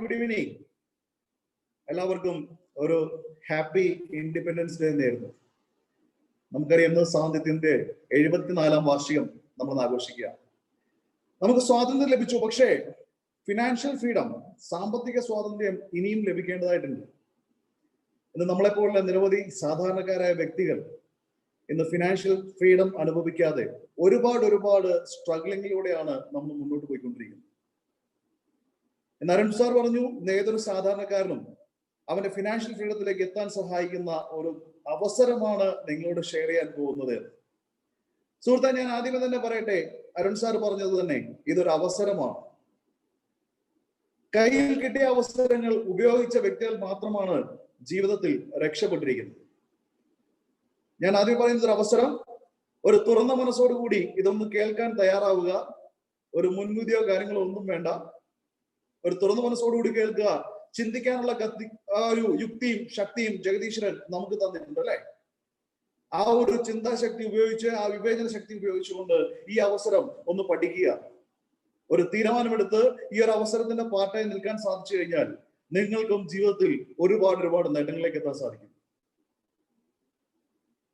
Good evening. എല്ലാവർക്കും ഒരു happy independence day നേരുന്നു. നമുക്കറിയാം ഇന്ന് സ്വാതന്ത്ര്യത്തിന്റെ 74ാം വാർഷികം നമ്മൾ ആഘോഷിക്കുക. നമുക്ക് സ്വാതന്ത്ര്യം ലഭിച്ചു, പക്ഷേ ഫിനാൻഷ്യൽ ഫ്രീഡം, സാമ്പത്തിക സ്വാതന്ത്ര്യം ഇനിയും ലഭിക്കേണ്ടതായിട്ടുണ്ട്. ഇന്ന് നമ്മളെപ്പോലുള്ള നിരവധി സാധാരണക്കാരായ വ്യക്തികൾ ഇന്ന് ഫിനാൻഷ്യൽ ഫ്രീഡം അനുഭവിക്കാതെ ഒരുപാട് സ്ട്രഗ്ലിങ്ങിലൂടെയാണ് നമ്മൾ മുന്നോട്ട് പോയിക്കൊണ്ടിരിക്കുന്നത്. എന്ന് അരുൺ സാർ പറഞ്ഞു, ഏതൊരു സാധാരണക്കാരനും അവന്റെ ഫിനാൻഷ്യൽ ഫ്രീഡത്തിലേക്ക് എത്താൻ സഹായിക്കുന്ന ഒരു അവസരമാണ് നിങ്ങളോട് ഷെയർ ചെയ്യാൻ പോകുന്നത്. സുഹൃത്തെ, ഞാൻ ആദ്യമേ തന്നെ പറയട്ടെ, അരുൺ സാർ പറഞ്ഞത് തന്നെ ഇതൊരു അവസരമാണ്. കയ്യിൽ കിട്ടിയ അവസരങ്ങൾ ഉപയോഗിച്ച വ്യക്തികൾ മാത്രമാണ് ജീവിതത്തിൽ രക്ഷപ്പെട്ടിരിക്കുന്നത്. ഞാൻ ആദ്യം പറയുന്നത് ഒരു അവസരം, ഒരു തുറന്ന മനസ്സോടുകൂടി ഇതൊന്ന് കേൾക്കാൻ തയ്യാറാവുക. ഒരു മുൻവിധിയോ കാര്യങ്ങളോ ഒന്നും വേണ്ട. ഒരു തുറന്ന മനസ്സോടുകൂടി കേൾക്കുക. ചിന്തിക്കാനുള്ള ഒരു യുക്തിയും ശക്തിയും ജഗദീശ്വരൻ നമുക്ക് തന്നിട്ടുണ്ട്, അല്ലെ? ആ ഒരു ചിന്താശക്തി ഉപയോഗിച്ച്, ആ വിവേചന ശക്തി ഉപയോഗിച്ചുകൊണ്ട് ഈ അവസരം ഒന്ന് പഠിക്കുക. ഒരു തീരുമാനമെടുത്ത് ഈ ഒരു അവസരത്തിന്റെ പാർട്ടായി നിൽക്കാൻ സാധിച്ചു കഴിഞ്ഞാൽ നിങ്ങൾക്കും ജീവിതത്തിൽ ഒരുപാട് നേട്ടങ്ങളിലേക്ക് എത്താൻ സാധിക്കും.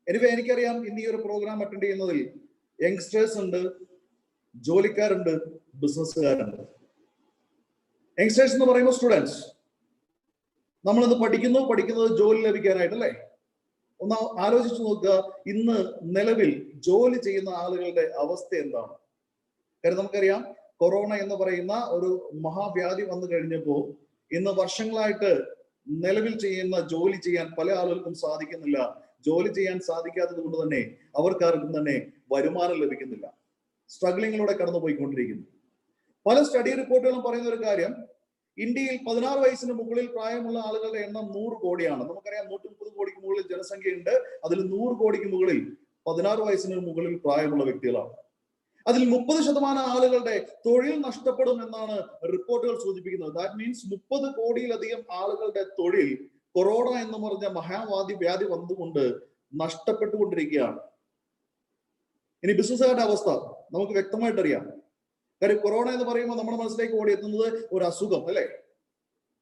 എനിക്കറിയാം, ഇന്ന് ഈ ഒരു പ്രോഗ്രാം അറ്റൻഡ് ചെയ്യുന്നതിൽ യങ്സ്റ്റേഴ്സ് ഉണ്ട്, ജോലിക്കാരുണ്ട്, ബിസിനസ്സുകാരുണ്ട്. യങ്സ്റ്റേഴ്സ് എന്ന് പറയുമ്പോൾ സ്റ്റുഡൻസ്. നമ്മളിന്ന് പഠിക്കുന്നത് ജോലി ലഭിക്കാനായിട്ട്, അല്ലേ? ഒന്ന് ആലോചിച്ചു നോക്കുക, ഇന്ന് നിലവിൽ ജോലി ചെയ്യുന്ന ആളുകളുടെ അവസ്ഥ എന്താണ്? കാര്യം നമുക്കറിയാം, കൊറോണ എന്ന് പറയുന്ന ഒരു മഹാവ്യാധി വന്നു കഴിഞ്ഞപ്പോൾ ഇന്ന് വർഷങ്ങളായിട്ട് നിലവിൽ ചെയ്യുന്ന ജോലി ചെയ്യാൻ പല ആളുകൾക്കും സാധിക്കുന്നില്ല. ജോലി ചെയ്യാൻ സാധിക്കാത്തത് കൊണ്ട് തന്നെ അവർക്കാർക്കും തന്നെ വരുമാനം ലഭിക്കുന്നില്ല. സ്ട്രഗ്ലിങ്ങിലൂടെ കടന്നുപോയിക്കൊണ്ടിരിക്കുന്നു. പല സ്റ്റഡി റിപ്പോർട്ടുകളും പറയുന്ന ഒരു കാര്യം, ഇന്ത്യയിൽ 16 വയസ്സിന് മുകളിൽ പ്രായമുള്ള ആളുകളുടെ എണ്ണം 100 കോടിയാണ്. നമുക്കറിയാം 130 കോടിക്ക് മുകളിൽ ജനസംഖ്യയുണ്ട്. അതിൽ 100 കോടിക്ക് മുകളിൽ 16 വയസ്സിന് മുകളിൽ പ്രായമുള്ള വ്യക്തികളാണ്. അതിൽ 30% ആളുകളുടെ തൊഴിൽ നഷ്ടപ്പെടും എന്നാണ് റിപ്പോർട്ടുകൾ സൂചിപ്പിക്കുന്നത്. ദാറ്റ് മീൻസ് 30 കോടിയിലധികം ആളുകളുടെ തൊഴിൽ കൊറോണ എന്ന് പറഞ്ഞ വ്യാധി വന്നുകൊണ്ട് നഷ്ടപ്പെട്ടുകൊണ്ടിരിക്കുകയാണ്. ഇനി ബിസിനസ്സുകാരുടെ അവസ്ഥ നമുക്ക് വ്യക്തമായിട്ടറിയാം. കാര്യം കൊറോണ എന്ന് പറയുമ്പോൾ നമ്മുടെ മനസ്സിലേക്ക് ഓടിയെത്തുന്നത് ഒരു അസുഖം, അല്ലെ?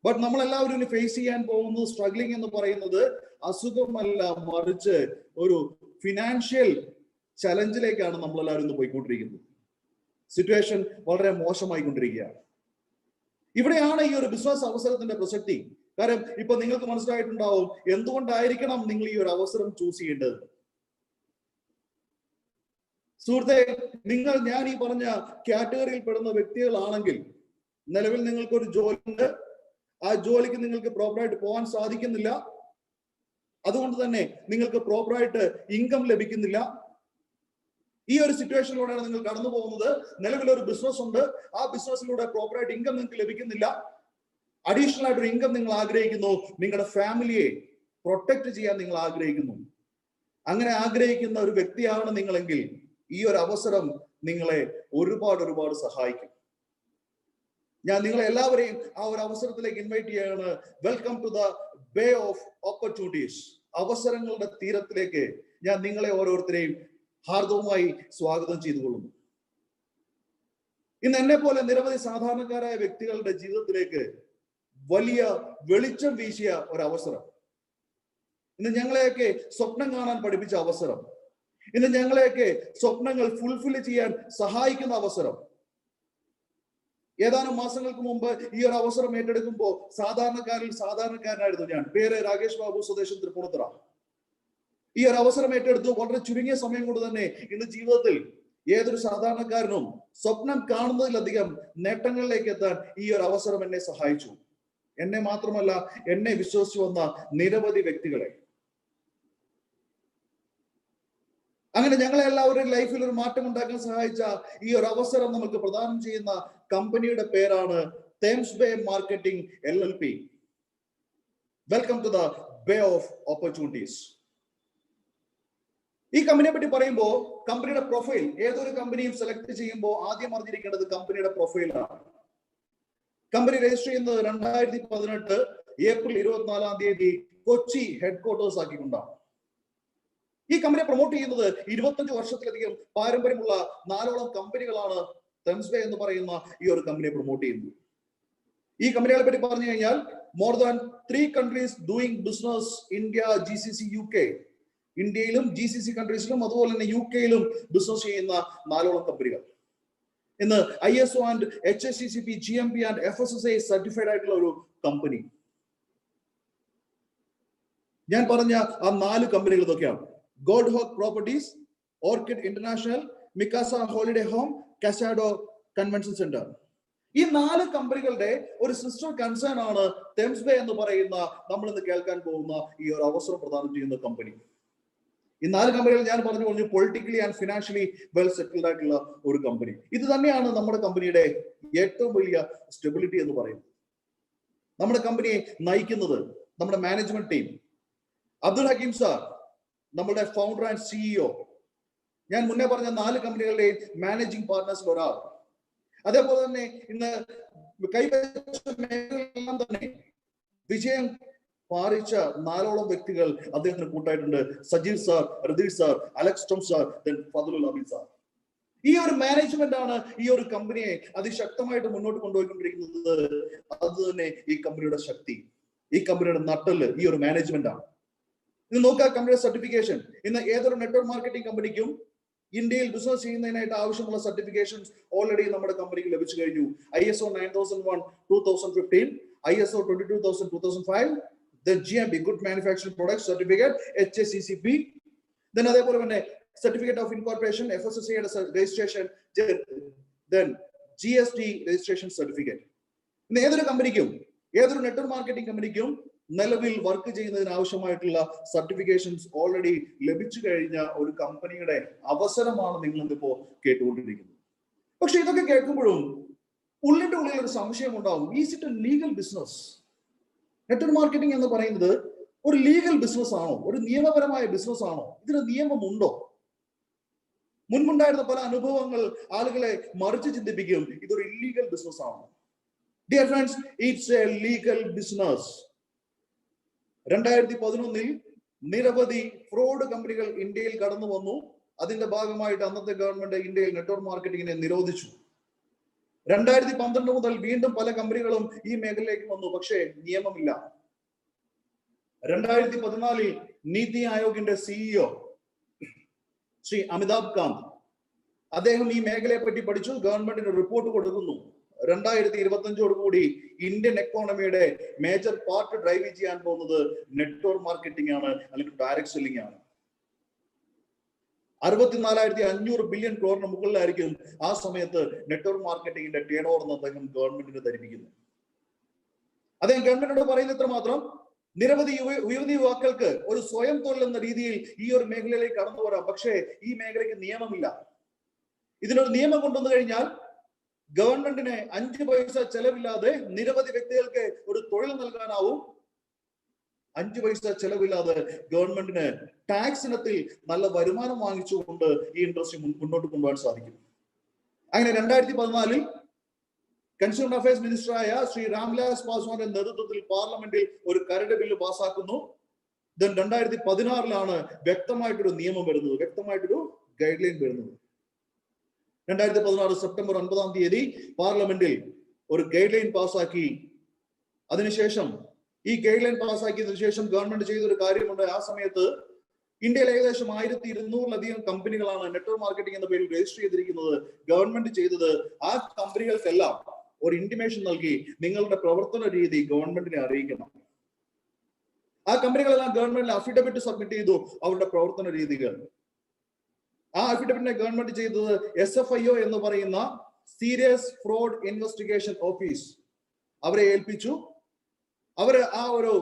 ബട്ട് നമ്മളെല്ലാവരും ഇനി ഫേസ് ചെയ്യാൻ പോകുന്നത്, സ്ട്രഗ്ലിംഗ് എന്ന് പറയുന്നത് അസുഖമല്ല, മറിച്ച് ഒരു ഫിനാൻഷ്യൽ ചലഞ്ചിലേക്കാണ് നമ്മളെല്ലാവരും ഇന്ന് പോയിക്കൊണ്ടിരിക്കുന്നത്. സിറ്റുവേഷൻ വളരെ മോശമായിക്കൊണ്ടിരിക്കുകയാണ്. ഇവിടെയാണ് ഈ ഒരു ബിസിനസ് അവസരത്തിന്റെ പ്രസക്തി. കാരണം ഇപ്പൊ നിങ്ങൾക്ക് മനസ്സിലായിട്ടുണ്ടാവും എന്തുകൊണ്ടായിരിക്കണം നിങ്ങൾ ഈ ഒരു അവസരം ചൂസ് ചെയ്യേണ്ടത്. സുഹൃത്തെ, ഞാൻ ഈ പറഞ്ഞ കാറ്റഗറിയിൽ പെടുന്ന വ്യക്തികളാണെങ്കിൽ നിലവിൽ നിങ്ങൾക്കൊരു ജോലിയുണ്ട്, ആ ജോലിക്ക് നിങ്ങൾക്ക് പ്രോപ്പറായിട്ട് പോകാൻ സാധിക്കുന്നില്ല. അതുകൊണ്ട് തന്നെ നിങ്ങൾക്ക് പ്രോപ്പറായിട്ട് ഇൻകം ലഭിക്കുന്നില്ല. ഈ ഒരു സിറ്റുവേഷനിലൂടെയാണ് നിങ്ങൾ കടന്നു പോകുന്നത്. നിലവിലൊരു ബിസിനസ് ഉണ്ട്, ആ ബിസിനസ്സിലൂടെ പ്രോപ്പറായിട്ട് ഇൻകം നിങ്ങൾക്ക് ലഭിക്കുന്നില്ല. അഡീഷണൽ ആയിട്ടൊരു ഇൻകം നിങ്ങൾ ആഗ്രഹിക്കുന്നു. നിങ്ങളുടെ ഫാമിലിയെ പ്രൊട്ടക്ട് ചെയ്യാൻ നിങ്ങൾ ആഗ്രഹിക്കുന്നു. അങ്ങനെ ആഗ്രഹിക്കുന്ന ഒരു വ്യക്തിയാണ് നിങ്ങളെങ്കിൽ ഈ ഒരു അവസരം നിങ്ങളെ ഒരുപാട് സഹായിക്കും. ഞാൻ നിങ്ങളെ എല്ലാവരെയും ആ ഒരു അവസരത്തിലേക്ക് ഇൻവൈറ്റ് ചെയ്യാണ്. Welcome to the bay of opportunities. അവസരങ്ങളുടെ തീരത്തിലേക്ക് ഞാൻ നിങ്ങളെ ഓരോരുത്തരെയും ഹാർദവുമായി സ്വാഗതം ചെയ്തുകൊള്ളുന്നു. ഇന്ന് എന്നെ പോലെ നിരവധി സാധാരണക്കാരായ വ്യക്തികളുടെ ജീവിതത്തിലേക്ക് വലിയ വെളിച്ചം വീശിയ ഒരവസരം, ഇന്ന് ഞങ്ങളെയൊക്കെ സ്വപ്നം കാണാൻ പഠിപ്പിച്ച അവസരം, ഇന്ന് ഞങ്ങളെയൊക്കെ സ്വപ്നങ്ങൾ ഫുൾഫിൽ ചെയ്യാൻ സഹായിക്കുന്ന അവസരം. ഏതാനും മാസങ്ങൾക്ക് മുമ്പ് ഈ ഒരു അവസരം ഏറ്റെടുക്കുമ്പോൾ സാധാരണക്കാരനായിരുന്നു ഞാൻ. പേര് രാകേഷ് ബാബു, സ്വദേശം തൃപ്പൂണിത്തുറ. ഈ ഒരു അവസരം ഏറ്റെടുത്തു. വളരെ ചുരുങ്ങിയ സമയം കൊണ്ട് തന്നെ ഇന്ന് ജീവിതത്തിൽ ഏതൊരു സാധാരണക്കാരനും സ്വപ്നം കാണുന്നതിലധികം നേട്ടങ്ങളിലേക്ക് എത്താൻ ഈ ഒരു അവസരം എന്നെ സഹായിച്ചു. എന്നെ മാത്രമല്ല, എന്നെ വിശ്വസിച്ചു വന്ന നിരവധി വ്യക്തികളെ. അങ്ങനെ ഞങ്ങളെ എല്ലാവരും ലൈഫിൽ ഒരു മാറ്റം ഉണ്ടാക്കാൻ സഹായിച്ച ഈ ഒരു അവസരം നമുക്ക് പ്രദാനം ചെയ്യുന്ന കമ്പനിയുടെ പേരാണ് Thames Bay marketing LLP. Welcome to the bay of opportunities. ഈ കമ്പനിയെ പറ്റി പറയുമ്പോൾ കമ്പനിയുടെ പ്രൊഫൈൽ, ഏതൊരു കമ്പനിയും സെലക്ട് ചെയ്യുമ്പോൾ ആദ്യം അറിഞ്ഞിരിക്കേണ്ടത് കമ്പനിയുടെ പ്രൊഫൈലാണ്. കമ്പനി രജിസ്റ്റർ ചെയ്യുന്നത് 2018 ഏപ്രിൽ 24-ാം തീയതി കൊച്ചി ഹെഡ്ക്വാർട്ടേഴ്സ് ആക്കിക്കൊണ്ടാണ്. ഈ കമ്പനിയെ പ്രൊമോട്ട് ചെയ്യുന്നത് 25 വർഷത്തിലധികം പാരമ്പര്യമുള്ള 4ഓളം കമ്പനികളാണ് തേംസ് ബേ എന്ന് പറയുന്ന ഈ ഒരു കമ്പനിയെ പ്രൊമോട്ട് ചെയ്യുന്നത്. ഈ കമ്പനികളെ പറ്റി പറഞ്ഞു കഴിഞ്ഞാൽ more than 3 countries doing business, India, GCC, UK. ഇന്ത്യയിലും GCC കൺട്രീസിലും അതുപോലെ തന്നെ UK-യിലും ബിസിനസ് ചെയ്യുന്ന 4ഓളം കമ്പനികൾ. ഇന്ന് ISO and HACCP, GMP and FSSAI certified ആയിട്ടുള്ള ഒരു കമ്പനി. ഞാൻ പറഞ്ഞ ആ 4 കമ്പനികൾ ഇതൊക്കെയാണ്: God hawk properties, orchid international, Mikasa holiday home, Casado convention centre. ഈ 4 കമ്പനികളുടെ ഒരു സിസ്റ്റർ കൺസേൺ ആണ് തെംസ് ബേ എന്ന് പറയുന്ന നമ്മൾ ഇന്ന് കേൾക്കാൻ പോകുന്ന ഈ ഒരു അവസരം പ്രദാനം ചെയ്യുന്ന കമ്പനി. ഈ 4 കമ്പനികൾ ഞാൻ പറഞ്ഞു politically and financially well settled ആയിട്ടുള്ള ഒരു കമ്പനി. ഇത് തന്നെയാണ് നമ്മുടെ കമ്പനിയുടെ ഏറ്റവും വലിയ സ്റ്റെബിലിറ്റി എന്ന് പറയുന്നത്. നമ്മുടെ കമ്പനിയെ നയിക്കുന്നത് നമ്മുടെ management team. Abdul Hakeem sir നമ്മുടെ ഫൗണ്ടർ ആൻഡ് CEO. ഞാൻ മുന്നേ പറഞ്ഞ 4 കമ്പനികളുടെയും മാനേജിംഗ് പാർട്ട്നേഴ്സിൽ ഒരാൾ. അതേപോലെ തന്നെ ഇന്ന് കൈവച്ച മേഖലകളെല്ലാം തന്നെ വിജയം പാറിച്ച 4ഓളം വ്യക്തികൾ അദ്ദേഹത്തിന് കൂട്ടായിട്ടുണ്ട്. Sajeev sir, Ratheesh sir, Alex Tom sir, Fadlul Abeel sir. ഈ ഒരു മാനേജ്മെന്റ് ആണ് ഈ ഒരു കമ്പനിയെ അതിശക്തമായിട്ട് മുന്നോട്ട് കൊണ്ടുപോയിക്കൊണ്ടിരിക്കുന്നത്. അത് തന്നെ ഈ കമ്പനിയുടെ ശക്തി, ഈ കമ്പനിയുടെ നട്ടല് ഈ ഒരു മാനേജ്മെന്റ് ആണ്. ഇന്ന് നോക്കുക കമ്പനിയുടെ സർട്ടിഫിക്കേഷൻ. ഇന്ന് ഏതൊരു നെറ്റ്വർക്ക് മാർക്കറ്റിംഗ് കമ്പനിക്കും ഇന്ത്യയിൽ ബിസിനസ് ചെയ്യുന്നതിനായിട്ട് ആവശ്യമുള്ള സർട്ടിഫിക്കേഷൻസ് ഓൾറെഡി നമ്മുടെ കമ്പനിക്ക് ലഭിച്ചു കഴിഞ്ഞു. ISO 9001 2015, ISO 22000 2005, the GMP Good Manufacturing Products Certificate, HACCP, then അതേപോലെ തന്നെ Certificate of Incorporation, FSSAI registration, then GST registration certificate. ഇന്ന് ഏതൊരു കമ്പനിക്കും, ഏതൊരു നെറ്റ്വർക്ക് മാർക്കറ്റിംഗ് കമ്പനിക്കും നിലവിൽ വർക്ക് ചെയ്യുന്നതിന് ആവശ്യമായിട്ടുള്ള സർട്ടിഫിക്കേഷൻസ് ഓൾറെഡി ലഭിച്ചു കഴിഞ്ഞ ഒരു കമ്പനിയുടെ അവസരമാണ് നിങ്ങൾ ഇന്നിപ്പോ കേട്ടുകൊണ്ടിരിക്കുന്നത്. പക്ഷെ ഇതൊക്കെ കേൾക്കുമ്പോഴും ഉള്ളിന്റെ ഉള്ളിൽ ഒരു സംശയം ഉണ്ടാവും. Is it A legal business? Network marketing എന്ന് പറയുന്നത് ഒരു ലീഗൽ ബിസിനസ് ആണോ? ഒരു നിയമപരമായ ബിസിനസ് ആണോ? ഇതിന് നിയമമുണ്ടോ? മുൻപുണ്ടായിരുന്ന പല അനുഭവങ്ങൾ ആളുകളെ മറിച്ച് ചിന്തിപ്പിക്കും. ഇതൊരു ഇല്ലീഗൽ ബിസിനസ് ആണോ? Dear friends, it's A legal business. 2011 നിരവധി ഫ്രോഡ് കമ്പനികൾ ഇന്ത്യയിൽ കടന്നു വന്നു. അതിന്റെ ഭാഗമായിട്ട് അന്നത്തെ ഗവൺമെന്റ് ഇന്ത്യയിൽ നെറ്റ്വർക്ക് മാർക്കറ്റിംഗിനെ നിരോധിച്ചു. 2012 മുതൽ വീണ്ടും പല കമ്പനികളും ഈ മേഖലയിലേക്ക് വന്നു, പക്ഷേ നിയമമില്ല. 2014 നീതി ആയോഗിന്റെ CEO ശ്രീ അമിതാഭ് കാന്ത് അദ്ദേഹം ഈ മേഖലയെ പറ്റി പഠിച്ചു, ഗവൺമെന്റിന് റിപ്പോർട്ട് കൊടുക്കുന്നു. 2025 കൂടി ഇന്ത്യൻ എക്കോണമിയുടെ മേജർ പാർട്ട് ഡ്രൈവ് ചെയ്യാൻ പോകുന്നത് നെറ്റ്വർക്ക് മാർക്കറ്റിംഗ് ആണ്, അല്ലെങ്കിൽ ഡയറക്ട് സെല്ലിംഗ് ആണ്. 64,500 ബില്യൺ ക്രോറിന് മുകളിലായിരിക്കും ആ സമയത്ത് നെറ്റ്വർക്ക് മാർക്കറ്റിംഗിന്റെ ടേൺ ഓവർ എന്ന് അദ്ദേഹം ഗവൺമെന്റിന് ധരിപ്പിക്കുന്നു. അദ്ദേഹം ഗവൺമെന്റിനോട് പറയുന്ന ഇത്ര മാത്രം: നിരവധി യുവാക്കൾക്ക് ഒരു സ്വയം തൊഴിൽ എന്ന രീതിയിൽ ഈ ഒരു മേഖലയിലേക്ക് കടന്നു വരാം, പക്ഷേ ഈ മേഖലയ്ക്ക് നിയമമില്ല. ഇതിനൊരു നിയമം കൊണ്ടുവന്നു കഴിഞ്ഞാൽ ഗവൺമെന്റിന് 5 പൈസ ചെലവില്ലാതെ നിരവധി വ്യക്തികൾക്ക് ഒരു തൊഴിൽ നൽകാനാവും. 5 പൈസ ചെലവില്ലാതെ ഗവൺമെന്റിന് ടാക്സ് ഇനത്തിൽ നല്ല വരുമാനം വാങ്ങിച്ചുകൊണ്ട് ഈ ഇൻഡസ്ട്രി മുന്നോട്ട് കൊണ്ടുപോകാൻ സാധിക്കും. അങ്ങനെ 2014 കൺസ്യൂമർ അഫയേഴ്സ് മിനിസ്റ്ററായ ശ്രീ രാംവിലാസ് പാസ്വാന്റെ നേതൃത്വത്തിൽ പാർലമെന്റിൽ ഒരു കരട് ബില്ല് പാസ്സാക്കുന്നു. 2016 വ്യക്തമായിട്ടൊരു നിയമം വരുന്നത്, വ്യക്തമായിട്ടൊരു ഗൈഡ് ലൈൻ വരുന്നത്. 2016 സെപ്റ്റംബർ 9 പാർലമെന്റിൽ ഒരു ഗൈഡ് ലൈൻ പാസ്സാക്കി. അതിനുശേഷം ഈ ഗൈഡ് ലൈൻ പാസ്സാക്കിയതിനു ശേഷം ഗവൺമെന്റ് ചെയ്തൊരു കാര്യമുണ്ട്. ആ സമയത്ത് ഇന്ത്യയിൽ ഏകദേശം 1200-ലധികം കമ്പനികളാണ് നെറ്റ്വർക്ക് മാർക്കറ്റിംഗ് എന്ന പേരിൽ രജിസ്റ്റർ ചെയ്തിരിക്കുന്നത്. ഗവൺമെന്റ് ചെയ്തത് ആ കമ്പനികൾക്കെല്ലാം ഒരു ഇന്റിമേഷൻ നൽകി, നിങ്ങളുടെ പ്രവർത്തന രീതി ഗവൺമെന്റിനെ അറിയിക്കണം. ആ കമ്പനികളെല്ലാം ഗവൺമെന്റിൽ അഫിഡവിറ്റ് സബ്മിറ്റ് ചെയ്തു അവരുടെ പ്രവർത്തന രീതികൾ. ആ അഫിഡവിറ്റിനെ ഗവൺമെന്റ് ചെയ്തത് SFIO എന്ന് പറയുന്ന സീരിയസ് ഫ്രോഡ് ഇൻവെസ്റ്റിഗേഷൻ ഓഫീസ് അവരെ ഏൽപ്പിച്ചു. അവര് ആ ഒരു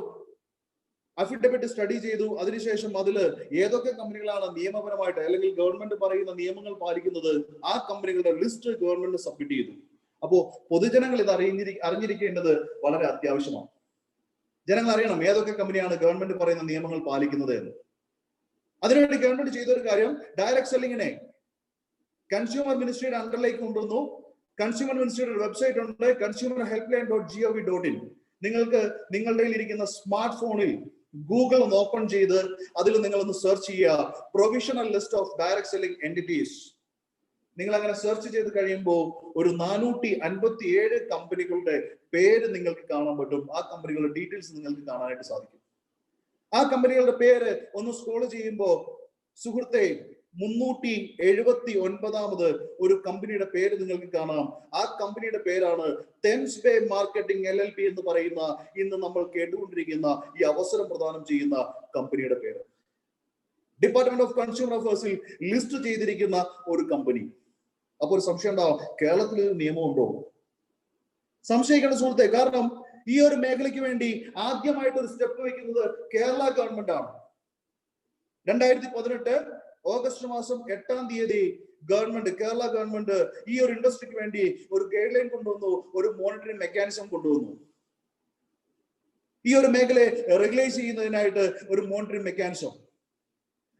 അഫിഡവിറ്റ് സ്റ്റഡി ചെയ്തു. അതിനുശേഷം അതില് ഏതൊക്കെ കമ്പനികളാണ് നിയമപരമായിട്ട് അല്ലെങ്കിൽ ഗവൺമെന്റ് പറയുന്ന നിയമങ്ങൾ പാലിക്കുന്നത്, ആ കമ്പനികളുടെ ലിസ്റ്റ് ഗവൺമെന്റ് സബ്മിറ്റ് ചെയ്തു. അപ്പോ പൊതുജനങ്ങൾ ഇത് അറിഞ്ഞിരിക്കേണ്ടത് വളരെ അത്യാവശ്യമാണ്. ജനങ്ങൾ അറിയണം ഏതൊക്കെ കമ്പനിയാണ് ഗവൺമെന്റ് പറയുന്ന നിയമങ്ങൾ പാലിക്കുന്നത് എന്ന്. അതിനുവേണ്ടി ഗവൺമെന്റ് ചെയ്തൊരു കാര്യം, ഡയറക്ട് സെല്ലിങ്ങിനെ കൺസ്യൂമർ മിനിസ്ട്രിയുടെ അണ്ടറിലേക്ക് കൊണ്ടുവന്നു. കൺസ്യൂമർ മിനിസ്ട്രിയുടെ വെബ്സൈറ്റ് ഉണ്ട്, consumerhelpline.gov.in. നിങ്ങൾക്ക് നിങ്ങളുടെ ഇരിക്കുന്ന സ്മാർട്ട് ഫോണിൽ ഗൂഗിൾ ഒന്ന് ഓപ്പൺ ചെയ്ത് അതിൽ നിങ്ങളൊന്ന് സെർച്ച് ചെയ്യുക, provisional list of direct selling entities. നിങ്ങൾ അങ്ങനെ സെർച്ച് ചെയ്ത് കഴിയുമ്പോൾ ഒരു 457 കമ്പനികളുടെ പേര് നിങ്ങൾക്ക് കാണാൻ പറ്റും. ആ കമ്പനികളുടെ ഡീറ്റെയിൽസ് നിങ്ങൾക്ക് കാണാനായിട്ട് സാധിക്കും. ആ കമ്പനികളുടെ പേര് ഒന്ന് സ്ക്രോൾ ചെയ്യുമ്പോൾ സുഹൃത്തെ 379ാമത് ഒരു കമ്പനിയുടെ പേര് നിങ്ങൾക്ക് കാണാം. ആ കമ്പനിയുടെ പേരാണ് തെംസ് ബേ മാർക്കറ്റിംഗ് LLP എന്ന് പറയുന്ന ഇന്ന് നമ്മൾ കേട്ടുകൊണ്ടിരിക്കുന്ന ഈ അവസരം പ്രദാനം ചെയ്യുന്ന കമ്പനിയുടെ പേര്. ഡിപ്പാർട്ട്മെന്റ് ഓഫ് കൺസ്യൂമർ അഫയേഴ്സിൽ ലിസ്റ്റ് ചെയ്തിരിക്കുന്ന ഒരു കമ്പനി. അപ്പൊ ഒരു സംശയം ഉണ്ടാവും, കേരളത്തിൽ നിയമമുണ്ടോ? സംശയിക്കേണ്ട സുഹൃത്തെ, കാരണം ഈ ഒരു മേഖലയ്ക്ക് വേണ്ടി ആദ്യമായിട്ട് ഒരു സ്റ്റെപ്പ് വയ്ക്കുന്നത് കേരള ഗവൺമെന്റ് ആണ്. 2018 ഓഗസ്റ്റ് മാസം 8-ാം തീയതി കേരള ഗവൺമെന്റ് ഈ ഒരു ഇൻഡസ്ട്രിക്ക് വേണ്ടി ഒരു ഗൈഡ് ലൈൻ കൊണ്ടുവന്നു, ഒരു മോണിറ്ററിംഗ് മെക്കാനിസം കൊണ്ടുവന്നു. ഈ ഒരു മേഖലയെ റെഗുലൈസ് ചെയ്യുന്നതിനായിട്ട് ഒരു മോണിറ്ററിംഗ് മെക്കാനിസം.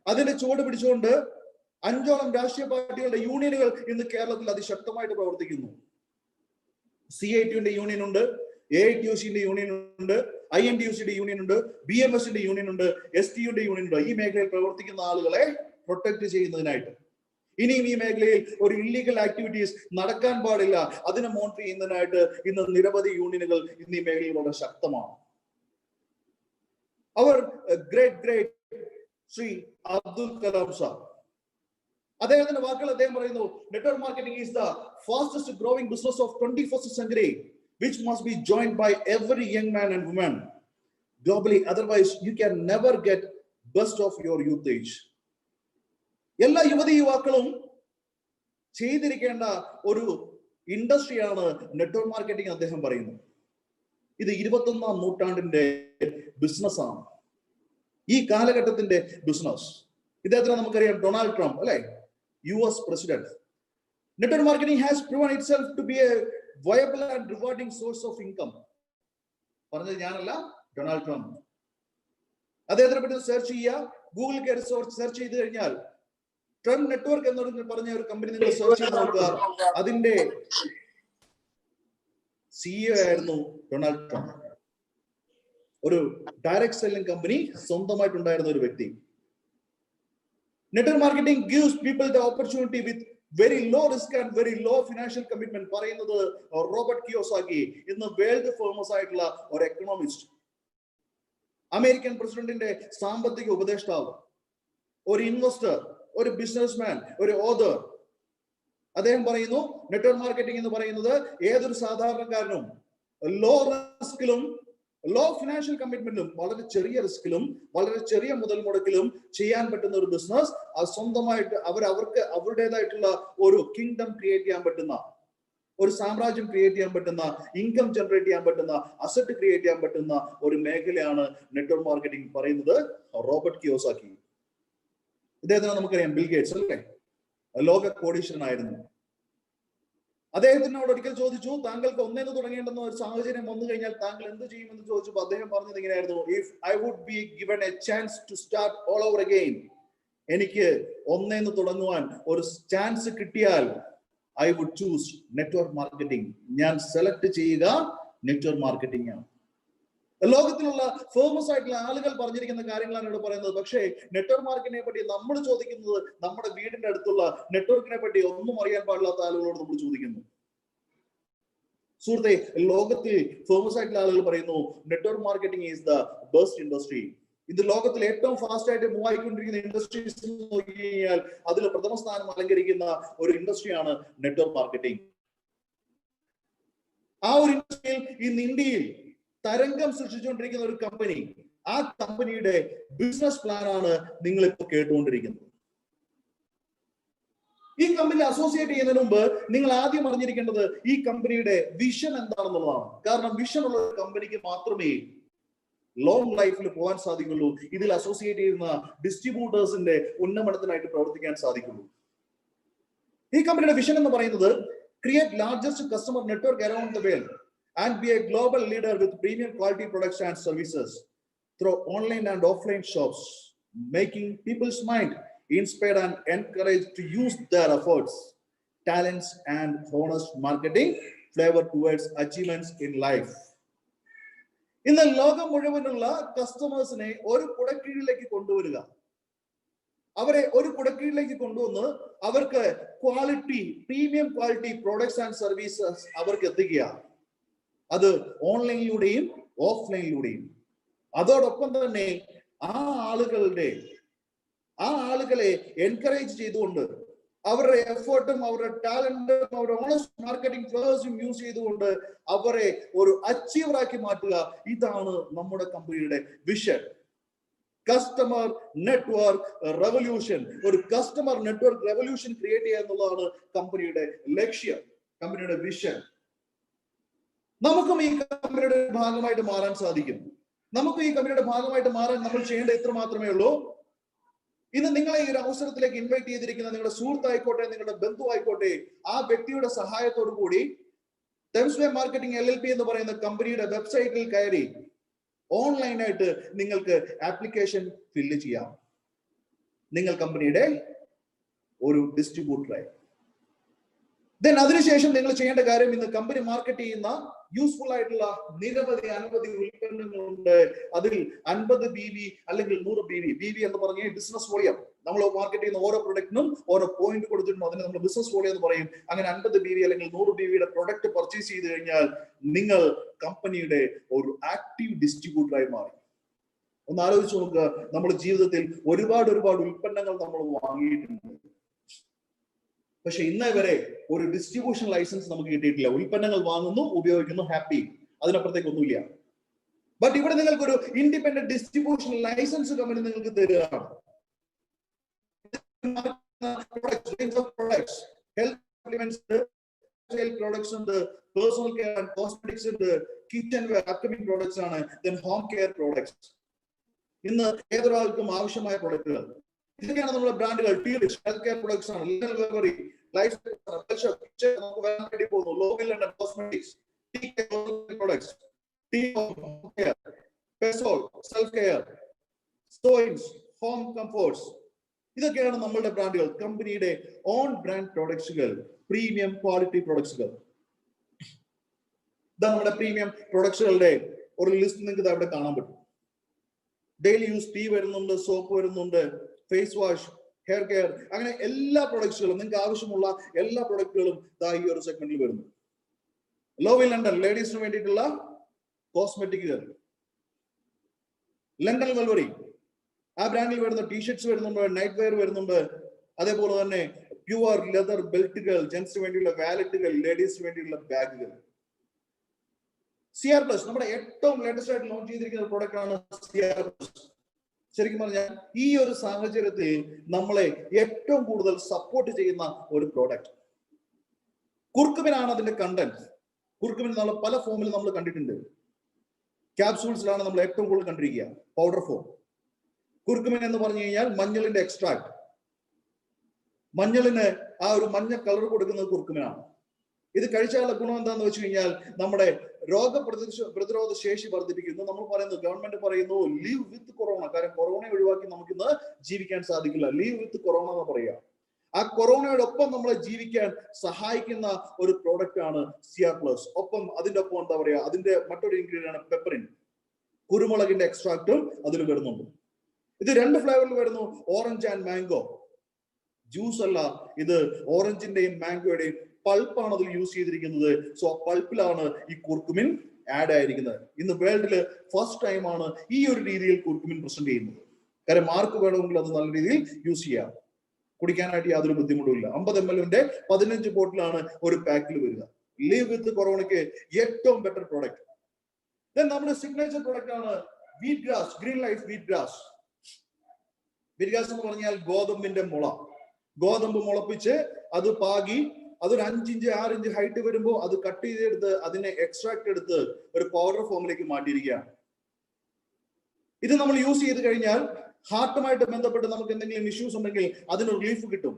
അതിന്റെ ചുവട് പിടിച്ചുകൊണ്ട് 5ഓളം രാഷ്ട്രീയ പാർട്ടികളുടെ യൂണിയനുകൾ ഇന്ന് കേരളത്തിൽ അതിശക്തമായിട്ട് പ്രവർത്തിക്കുന്നു. CITയുടെ യൂണിയൻ ഉണ്ട്, AITUCന്റെ യൂണിയൻ ഉണ്ട്, INTUCയുടെ യൂണിയൻ ഉണ്ട്, BMSന്റെ യൂണിയൻ ഉണ്ട്, STUയുടെ യൂണിയൻ ഉണ്ട്. ഈ മേഖലയിൽ പ്രവർത്തിക്കുന്ന ആളുകളെ പ്രൊട്ടക്ട് ചെയ്യുന്നതിനായിട്ട്. ഇനിയും ഈ മേഖലയിൽ ഒരു ഇല്ലീഗൽ ആക്ടിവിറ്റീസ് നടക്കാൻ പാടില്ല, അതിനെ മോണിറ്റർ ചെയ്യുന്നതിനായിട്ട് ഇന്ന് നിരവധി യൂണിയനുകൾ ഇന്ന് ഈ മേഖലയിൽ വളരെ ശക്തമാണ്. അവർ ഗ്രേറ്റ് ശ്രീ അബ്ദുൽ കലാം സാർ, അദ്ദേഹത്തിന്റെ വാക്കുകൾ അദ്ദേഹം പറയുന്നു, network marketing is the fastest growing business of 21st century which must be joined by every young man and woman globally, otherwise you can never get best of your youth age. എല്ലാ യുവതിയുവാക്കളും ചെയ്തിരിക്കേണ്ട ഒരു ഇൻഡസ്ട്രിയാണ് network marketing അദ്ദേഹം പറയുന്നു. ഇത് 21ാം നൂറ്റാണ്ടിന്റെ business ആണ്, ഈ കാലഘട്ടത്തിന്റെ business. ഇദ്ദേഹത്തിന് നമുക്കറിയാം, ഡൊണാൾഡ് ട്രംപ് അല്ലെ, US president. Network marketing has proven itself to be a viable and rewarding source of income. പറഞ്ഞത് ഞാനല്ല, ഡൊണാൾഡ് ട്രംപ്. അദ്ദേഹത്തിനെ പറ്റി സെർച്ച് ചെയ്യുക, ഗൂഗിളിൽ കയറി സെർച്ച് ചെയ്ത് കഴിഞ്ഞാൽ ട്രംപ് നെറ്റ്വർക്ക് എന്ന് പറഞ്ഞ ഒരു കമ്പനി നിങ്ങൾ സെർച്ച് ചെയ്ത് നോക്കുക. അതിന്റെ CEO ആയിരുന്നു ഡൊണാൾഡ് ട്രംപ്. ഒരു ഡയറക്ട് സെല്ലിംഗ് കമ്പനി സ്വന്തമായിട്ടുണ്ടായിരുന്ന ഒരു വ്യക്തി. Network marketing gives people the opportunity with very low risk and very low financial commitment. പറയുന്നത് റോബർട്ട് കിയോസാക്കി, ഇന്ന് വേൾഡ് ഫേമസ് ആയിട്ടുള്ള ഒരു എക്കണോമിസ്റ്റ്, അമേരിക്കൻ പ്രസിഡന്റിന്റെ സാമ്പത്തിക ഉപദേഷ്ടാവ്, ഒരു ഇൻവെസ്റ്റർ, ഒരു ബിസിനസ്മാൻ, ഒരു ഓതർ. അദ്ദേഹം പറയുന്നു, നെറ്റ്വർക്ക് മാർക്കറ്റിംഗ് എന്ന് പറയുന്നത് ഏതൊരു സാധാരണക്കാരനും ലോ റിസ്കിലും ലോ ഫിനാൻഷ്യൽ കമ്മിറ്റ്മെന്റും, വളരെ ചെറിയ റിസ്കിലും വളരെ ചെറിയ മുതൽ മുടക്കിലും ചെയ്യാൻ പറ്റുന്ന ഒരു ബിസിനസ്. അത് സ്വന്തമായിട്ട് അവർക്ക് അവരുടേതായിട്ടുള്ള ഒരു കിങ്ഡം ക്രിയേറ്റ് ചെയ്യാൻ പറ്റുന്ന, ഒരു സാമ്രാജ്യം ക്രിയേറ്റ് ചെയ്യാൻ പറ്റുന്ന, ഇൻകം ജനറേറ്റ് ചെയ്യാൻ പറ്റുന്ന, അസറ്റ് ക്രിയേറ്റ് ചെയ്യാൻ പറ്റുന്ന ഒരു മേഖലയാണ് നെറ്റ്വർക്ക് മാർക്കറ്റിംഗ് പറയുന്നത് റോബർട്ട് കിയോസാക്കി. ഇദ്ദേഹത്തിന് നമുക്കറിയാം, ബിൽ ഗേറ്റ്സ് അല്ലേ, ലോക കോടീശ്വരനായിരുന്നു. അദ്ദേഹത്തിനോട് ഒരിക്കൽ ചോദിച്ചു, താങ്കൾക്ക് ഒന്നേന്ന് തുടങ്ങേണ്ടെന്ന ഒരു സാഹചര്യം വന്നു കഴിഞ്ഞാൽ താങ്കൾ എന്ത് ചെയ്യുമെന്ന് ചോദിച്ചപ്പോൾ അദ്ദേഹം പറഞ്ഞത് ഇങ്ങനെയായിരുന്നു, if I would be given a chance to start all over again, എനിക്ക് ഒന്നേന്ന് തുടങ്ങുവാൻ ഒരു ചാൻസ് കിട്ടിയാൽ I would choose network marketing. ഞാൻ സെലക്ട് ചെയ്യുക നെറ്റ്വർക്ക് മാർക്കറ്റിംഗ് ആണ്. ലോകത്തിലുള്ള ഫേമസ് ആയിട്ടുള്ള ആളുകൾ പറഞ്ഞിരിക്കുന്ന കാര്യങ്ങളാണ് ഇവിടെ പറയുന്നത്. പക്ഷേ നെറ്റ്വർക്ക് മാർക്കറ്റിനെ പറ്റി നമ്മൾ ചോദിക്കുന്നത് നമ്മുടെ വീടിന്റെ അടുത്തുള്ള നെറ്റ്വർക്കിനെ പറ്റി ഒന്നും അറിയാൻ പാടില്ലാത്ത ആളുകളോട് നമ്മൾ ചോദിക്കുന്നു. സുഹൃത്തെ, ലോകത്തിൽ ഫേമസ് ആയിട്ടുള്ള ആളുകൾ പറയുന്നു network marketing is the best industry. ഇത് ലോകത്തിൽ ഏറ്റവും ഫാസ്റ്റ് ആയിട്ട് മൂവ് ആയിക്കൊണ്ടിരിക്കുന്ന ഇൻഡസ്ട്രീസ് നോക്കി കഴിഞ്ഞാൽ അതിൽ പ്രഥമ സ്ഥാനം അലങ്കരിക്കുന്ന ഒരു ഇൻഡസ്ട്രിയാണ് നെറ്റ്വർക്ക് മാർക്കറ്റിംഗ്. ആ ഒരു ഇൻഡസ്ട്രിയിൽ ഇന്ന് ഇന്ത്യയിൽ തരംഗം സൃഷ്ടിച്ചുകൊണ്ടിരിക്കുന്ന ഒരു കമ്പനി, ആ കമ്പനിയുടെ ബിസിനസ് പ്ലാൻ ആണ് നിങ്ങൾ ഇപ്പോൾ കേട്ടുകൊണ്ടിരിക്കുന്നത്. ഈ കമ്പനി അസോസിയേറ്റ് ചെയ്യുന്നതിന് മുമ്പ് നിങ്ങൾ ആദ്യം അറിഞ്ഞിരിക്കേണ്ടത് ഈ കമ്പനിയുടെ വിഷൻ എന്താണെന്നുള്ളതാണ്. കാരണം വിഷൻ ഉള്ള ഒരു കമ്പനിക്ക് മാത്രമേ ലോങ് ലൈഫിൽ പോകാൻ സാധിക്കുള്ളൂ. ഇതിൽ അസോസിയേറ്റ് ചെയ്യുന്ന ഡിസ്ട്രിബ്യൂട്ടേഴ്സിന്റെ ഉന്നമനത്തിനായിട്ട് പ്രവർത്തിക്കാൻ സാധിക്കുള്ളൂ. ഈ കമ്പനിയുടെ വിഷൻ എന്ന് പറയുന്നത് create largest customer network around the world and be a global leader with premium quality products and services through online and offline shops, making people's mind inspired and encouraged to use their efforts, talents and honest marketing flavor towards achievements in life. ഇന്ന് ലോകം മുഴുവനുള്ള കസ്റ്റമേഴ്സിനെ ഒരു കുടക്കീഴിലേക്ക് കൊണ്ടുവരിക, അവരെ ഒരു കുടക്കീഴിലേക്ക് കൊണ്ടുവന്ന് അവർക്ക് quality, premium quality products and services അവർക്ക് എത്തിക്കുക. അത് ഓൺലൈനിലൂടെയും ഓഫ്ലൈനിലൂടെയും. അതോടൊപ്പം തന്നെ ആ ആളുകളെ എൻകറേജ് ചെയ്തുകൊണ്ട് അവരുടെ എഫേർട്ടും അവരുടെ ടാലന്റും അവരുടെ ഓണസ്റ്റ് മാർക്കറ്റിംഗ് ഫ്ലോസും യൂസ് ചെയ്തുകൊണ്ട് അവരെ ഒരു അച്ചീവറാക്കി മാറ്റുക. ഇതാണ് നമ്മുടെ കമ്പനിയുടെ വിഷൻ. Customer network revolution. ഒരു കസ്റ്റമർ നെറ്റ്വർക്ക് റെവല്യൂഷൻ ക്രിയേറ്റ് ചെയ്യുക എന്നുള്ളതാണ് കമ്പനിയുടെ ലക്ഷ്യം, കമ്പനിയുടെ വിഷൻ. നമുക്കും ഈ കമ്പനിയുടെ ഭാഗമായിട്ട് മാറാൻ സാധിക്കും. നമുക്ക് ഈ കമ്പനിയുടെ ഭാഗമായിട്ട് മാറാൻ നമ്മൾ ചെയ്യേണ്ട ഇത്ര മാത്രമേ ഉള്ളൂ. ഇന്ന് നിങ്ങളെ ഈ ഒരു അവസരത്തിലേക്ക് ഇൻവൈറ്റ് ചെയ്തിരിക്കുന്ന നിങ്ങളുടെ സുഹൃത്തായിക്കോട്ടെ, നിങ്ങളുടെ ബന്ധു ആയിക്കോട്ടെ, ആ വ്യക്തിയുടെ സഹായത്തോടു കൂടി ടെംസ് വേ മാർക്കറ്റിംഗ് LLP എന്ന് പറയുന്ന കമ്പനിയുടെ വെബ്സൈറ്റിൽ കയറി ഓൺലൈനായിട്ട് നിങ്ങൾക്ക് ആപ്ലിക്കേഷൻ ഫില്ല് ചെയ്യാം. നിങ്ങൾ കമ്പനിയുടെ ഒരു ഡിസ്ട്രിബ്യൂട്ടറായി. ദെൻ അതിനുശേഷം നിങ്ങൾ ചെയ്യേണ്ട കാര്യം, ഇന്ന് കമ്പനി മാർക്കറ്റ് ചെയ്യുന്ന യൂസ്ഫുൾ ആയിട്ടുള്ള അനവധി ഉൽപ്പന്നങ്ങളുണ്ട്. അതിൽ 50 BV അല്ലെങ്കിൽ 100 BV എന്ന് പറഞ്ഞ ബിസിനസ് വോളിയം. നമ്മൾ മാർക്കറ്റ് ചെയ്യുന്ന ഓരോ പ്രൊഡക്റ്റിനും ഓരോ പോയിന്റ് കൊടുത്തിട്ടുണ്ട്. അതിന് നമ്മൾ ബിസിനസ് വോളിയം എന്ന് പറയും. അങ്ങനെ 50 BV അല്ലെങ്കിൽ 100 BV പ്രൊഡക്റ്റ് പർച്ചേസ് ചെയ്ത് കഴിഞ്ഞാൽ നിങ്ങൾ കമ്പനിയുടെ ഒരു ആക്റ്റീവ് ഡിസ്ട്രിബ്യൂട്ടറായി മാറി. ഒന്ന് ആലോചിച്ച് നോക്കുക, നമ്മുടെ ജീവിതത്തിൽ ഒരുപാട് ഉൽപ്പന്നങ്ങൾ നമ്മൾ വാങ്ങിയിട്ടുണ്ട്. പക്ഷെ ഇന്നേ വരെ ഒരു ഡിസ്ട്രിബ്യൂഷൻ ലൈസൻസ് നമുക്ക് കിട്ടിയിട്ടില്ല. ഉൽപ്പന്നങ്ങൾ വാങ്ങുന്നു, ഉപയോഗിക്കുന്നു, ഹാപ്പി, അതിനപ്പുറത്തേക്ക് ഒന്നുമില്ല. ബട്ട് ഇവിടെ നിങ്ങൾക്ക് ഒരു ഇൻഡിപെൻഡന്റ് ഡിസ്ട്രിബ്യൂഷൻ ലൈസൻസ് കമ്പനി നിങ്ങൾക്ക് തരികയാണ്. പ്രോഡക്ട്സ് ഉണ്ട്, പേഴ്സണൽ കെയർ ആൻഡ് കോസ്മെറ്റിക്സ് ഉണ്ട്, കിച്ചൺ വെയർ അപ്കമിംഗ് പ്രോഡക്ട്സ് ആണ്, ദെൻ ഹോം കെയർ പ്രോഡക്ട്സ്. ഇന്ന് ഏതൊരാൾക്കും ആവശ്യമായ പ്രൊഡക്റ്റുകൾ ഇതൊക്കെയാണ് നമ്മുടെ ബ്രാൻഡുകൾ. ഹെൽത്ത് കെയർ പ്രൊഡക്ട്സ് ആണ്, ലൈഫ് നമുക്ക് വരാൻ വേണ്ടി പോകുന്നു. Local London cosmetics, products, self care, സോയിൻസ്, ഹോം കംഫോർട്സ്, ഇതൊക്കെയാണ് നമ്മളുടെ ബ്രാൻഡുകൾ. കമ്പനിയുടെ ഓൺ ബ്രാൻഡ് പ്രോഡക്ട്സുകൾ, പ്രീമിയം ക്വാളിറ്റി പ്രോഡക്ട്സുകൾ. ഇതാ നമ്മുടെ പ്രീമിയം പ്രോഡക്ട്സുകളുടെ ഒരു ലിസ്റ്റ് നിങ്ങൾക്ക് അവിടെ കാണാൻ പറ്റും. ഡെയിലി യൂസ് ടീ വരുന്നുണ്ട്, സോപ്പ് വരുന്നുണ്ട്, ഫേസ് വാഷ്, ഹെയർ കെയർ, അങ്ങനെ എല്ലാ പ്രൊഡക്ട്സുകളും, നിങ്ങൾക്ക് ആവശ്യമുള്ള എല്ലാ പ്രൊഡക്റ്റുകളും ഈ ഒരു സെഗ്മെന്റിൽ വരുന്നു. ലോവിൽ ലണ്ടൻ ലേഡീസിന് വേണ്ടിയിട്ടുള്ള കോസ്മെറ്റിക്കുകൾ, ലണ്ടൻ വെൽവറി, ആ ബ്രാൻഡിൽ വരുന്ന ടീഷർട്ട്സ് വരുന്നുണ്ട്, നൈറ്റ് വെയർ വരുന്നുണ്ട്. അതേപോലെ തന്നെ പ്യുവർ ലെതർ ബെൽറ്റുകൾ, ജെന്റ്സിന് വേണ്ടിയുള്ള വാലറ്റുകൾ, ലേഡീസിന് വേണ്ടിയുള്ള ബാഗുകൾ. CR Plus നമ്മുടെ ഏറ്റവും ലേറ്റസ്റ്റ് ആയിട്ട് ലോഞ്ച് ചെയ്തിരിക്കുന്ന പ്രോഡക്റ്റ് ആണ് CR Plus. ശരിക്കും പറഞ്ഞാൽ ഈ ഒരു സാഹചര്യത്തിൽ നമ്മളെ ഏറ്റവും കൂടുതൽ സപ്പോർട്ട് ചെയ്യുന്ന ഒരു പ്രോഡക്റ്റ് കുർക്കുമിനാണ്. അതിന്റെ കണ്ടന്റ് കുർക്കുമിൻ നമ്മൾ പല ഫോമിൽ നമ്മൾ കണ്ടിട്ടുണ്ട്. ക്യാപ്സൂൾസിലാണ് നമ്മൾ ഏറ്റവും കൂടുതൽ കണ്ടിരിക്കുക, പൗഡർ ഫോം. കുർക്കുമിൻ എന്ന് പറഞ്ഞു കഴിഞ്ഞാൽ മഞ്ഞളിന്റെ എക്സ്ട്രാക്ട്. മഞ്ഞളിന് ആ ഒരു മഞ്ഞ കളർ കൊടുക്കുന്നത് കുർക്കുമിനാണ്. ഇത് കഴിച്ചാലുള്ള ഗുണം എന്താന്ന് വെച്ച് കഴിഞ്ഞാൽ നമ്മുടെ പ്രതിരോധ ശേഷി വർദ്ധിപ്പിക്കുന്നു. നമ്മൾ പറയുന്നു, ഗവൺമെന്റ് പറയുന്നു ലീവ് വിത്ത് കൊറോണ. കാരണം കൊറോണ ഒഴിവാക്കി നമുക്കിന്ന് ജീവിക്കാൻ സാധിക്കില്ല. ലീവ് വിത്ത് കൊറോണ എന്ന് പറയുക. ആ കൊറോണയോടൊപ്പം നമ്മളെ ജീവിക്കാൻ സഹായിക്കുന്ന ഒരു പ്രോഡക്റ്റ് ആണ് CR Plus. ഒപ്പം അതിന്റെ ഒപ്പം എന്താ പറയാ, അതിന്റെ മറ്റൊരു ഇൻഗ്രീഡിയന്റ് ആണ് പെപ്പറിൻ. കുരുമുളകിന്റെ എക്സ്ട്രാക്റ്റും അതിൽ വരുന്നുണ്ട്. ഇത് 2 ഫ്ലേവറിൽ വരുന്നു, ഓറഞ്ച് ആൻഡ് മാംഗോ. ജ്യൂസ് അല്ല, ഇത് ഓറഞ്ചിന്റെയും മാംഗോയുടെയും പൾപ്പാണ് അതിൽ യൂസ് ചെയ്തിരിക്കുന്നത്. സോ പൾപ്പിലാണ് ഈ കുർക്കുമിൻ ആഡ് ആയിരിക്കുന്നത്. ഇന്ന് വേൾഡില് ഫസ്റ്റ് ടൈം ആണ് ഈ ഒരു രീതിയിൽ കുർക്കുമിൻ പ്രസന്റ് ചെയ്യുന്നത്. കാര്യം മാർക്ക് വേണമെങ്കിൽ അത് നല്ല രീതിയിൽ യൂസ് ചെയ്യാം. കുടിക്കാനായിട്ട് യാതൊരു ബുദ്ധിമുട്ടുമില്ല. 50 ml 15 ബോട്ടിലാണ് ഒരു പാക്കിൽ വരിക. ലീവ് വിത്ത് കൊറോണയ്ക്ക് ഏറ്റവും ബെറ്റർ പ്രോഡക്റ്റ്. നമ്മുടെ സിഗ്നേച്ചർ പ്രോഡക്റ്റ് ആണ് wheat grass, green life wheat grass. Wheat grass എന്ന് പറഞ്ഞാൽ ഗോതമ്പിന്റെ മുള. ഗോതമ്പ് മുളപ്പിച്ച് അത് പാകി, അതൊരു 5 ഇഞ്ച് 6 ഇഞ്ച് ഹൈറ്റ് വരുമ്പോൾ അത് കട്ട് ചെയ്തെടുത്ത് അതിനെ എക്സ്ട്രാക്ട് എടുത്ത് ഒരു പൗഡർ ഫോമിലേക്ക് മാറ്റിയിരിക്കുകയാണ്. ഇത് നമ്മൾ യൂസ് ചെയ്ത് കഴിഞ്ഞാൽ ഹാർട്ടുമായിട്ട് ബന്ധപ്പെട്ട് നമുക്ക് എന്തെങ്കിലും ഇഷ്യൂസ് ഉണ്ടെങ്കിൽ അതിന് റിലീഫ് കിട്ടും.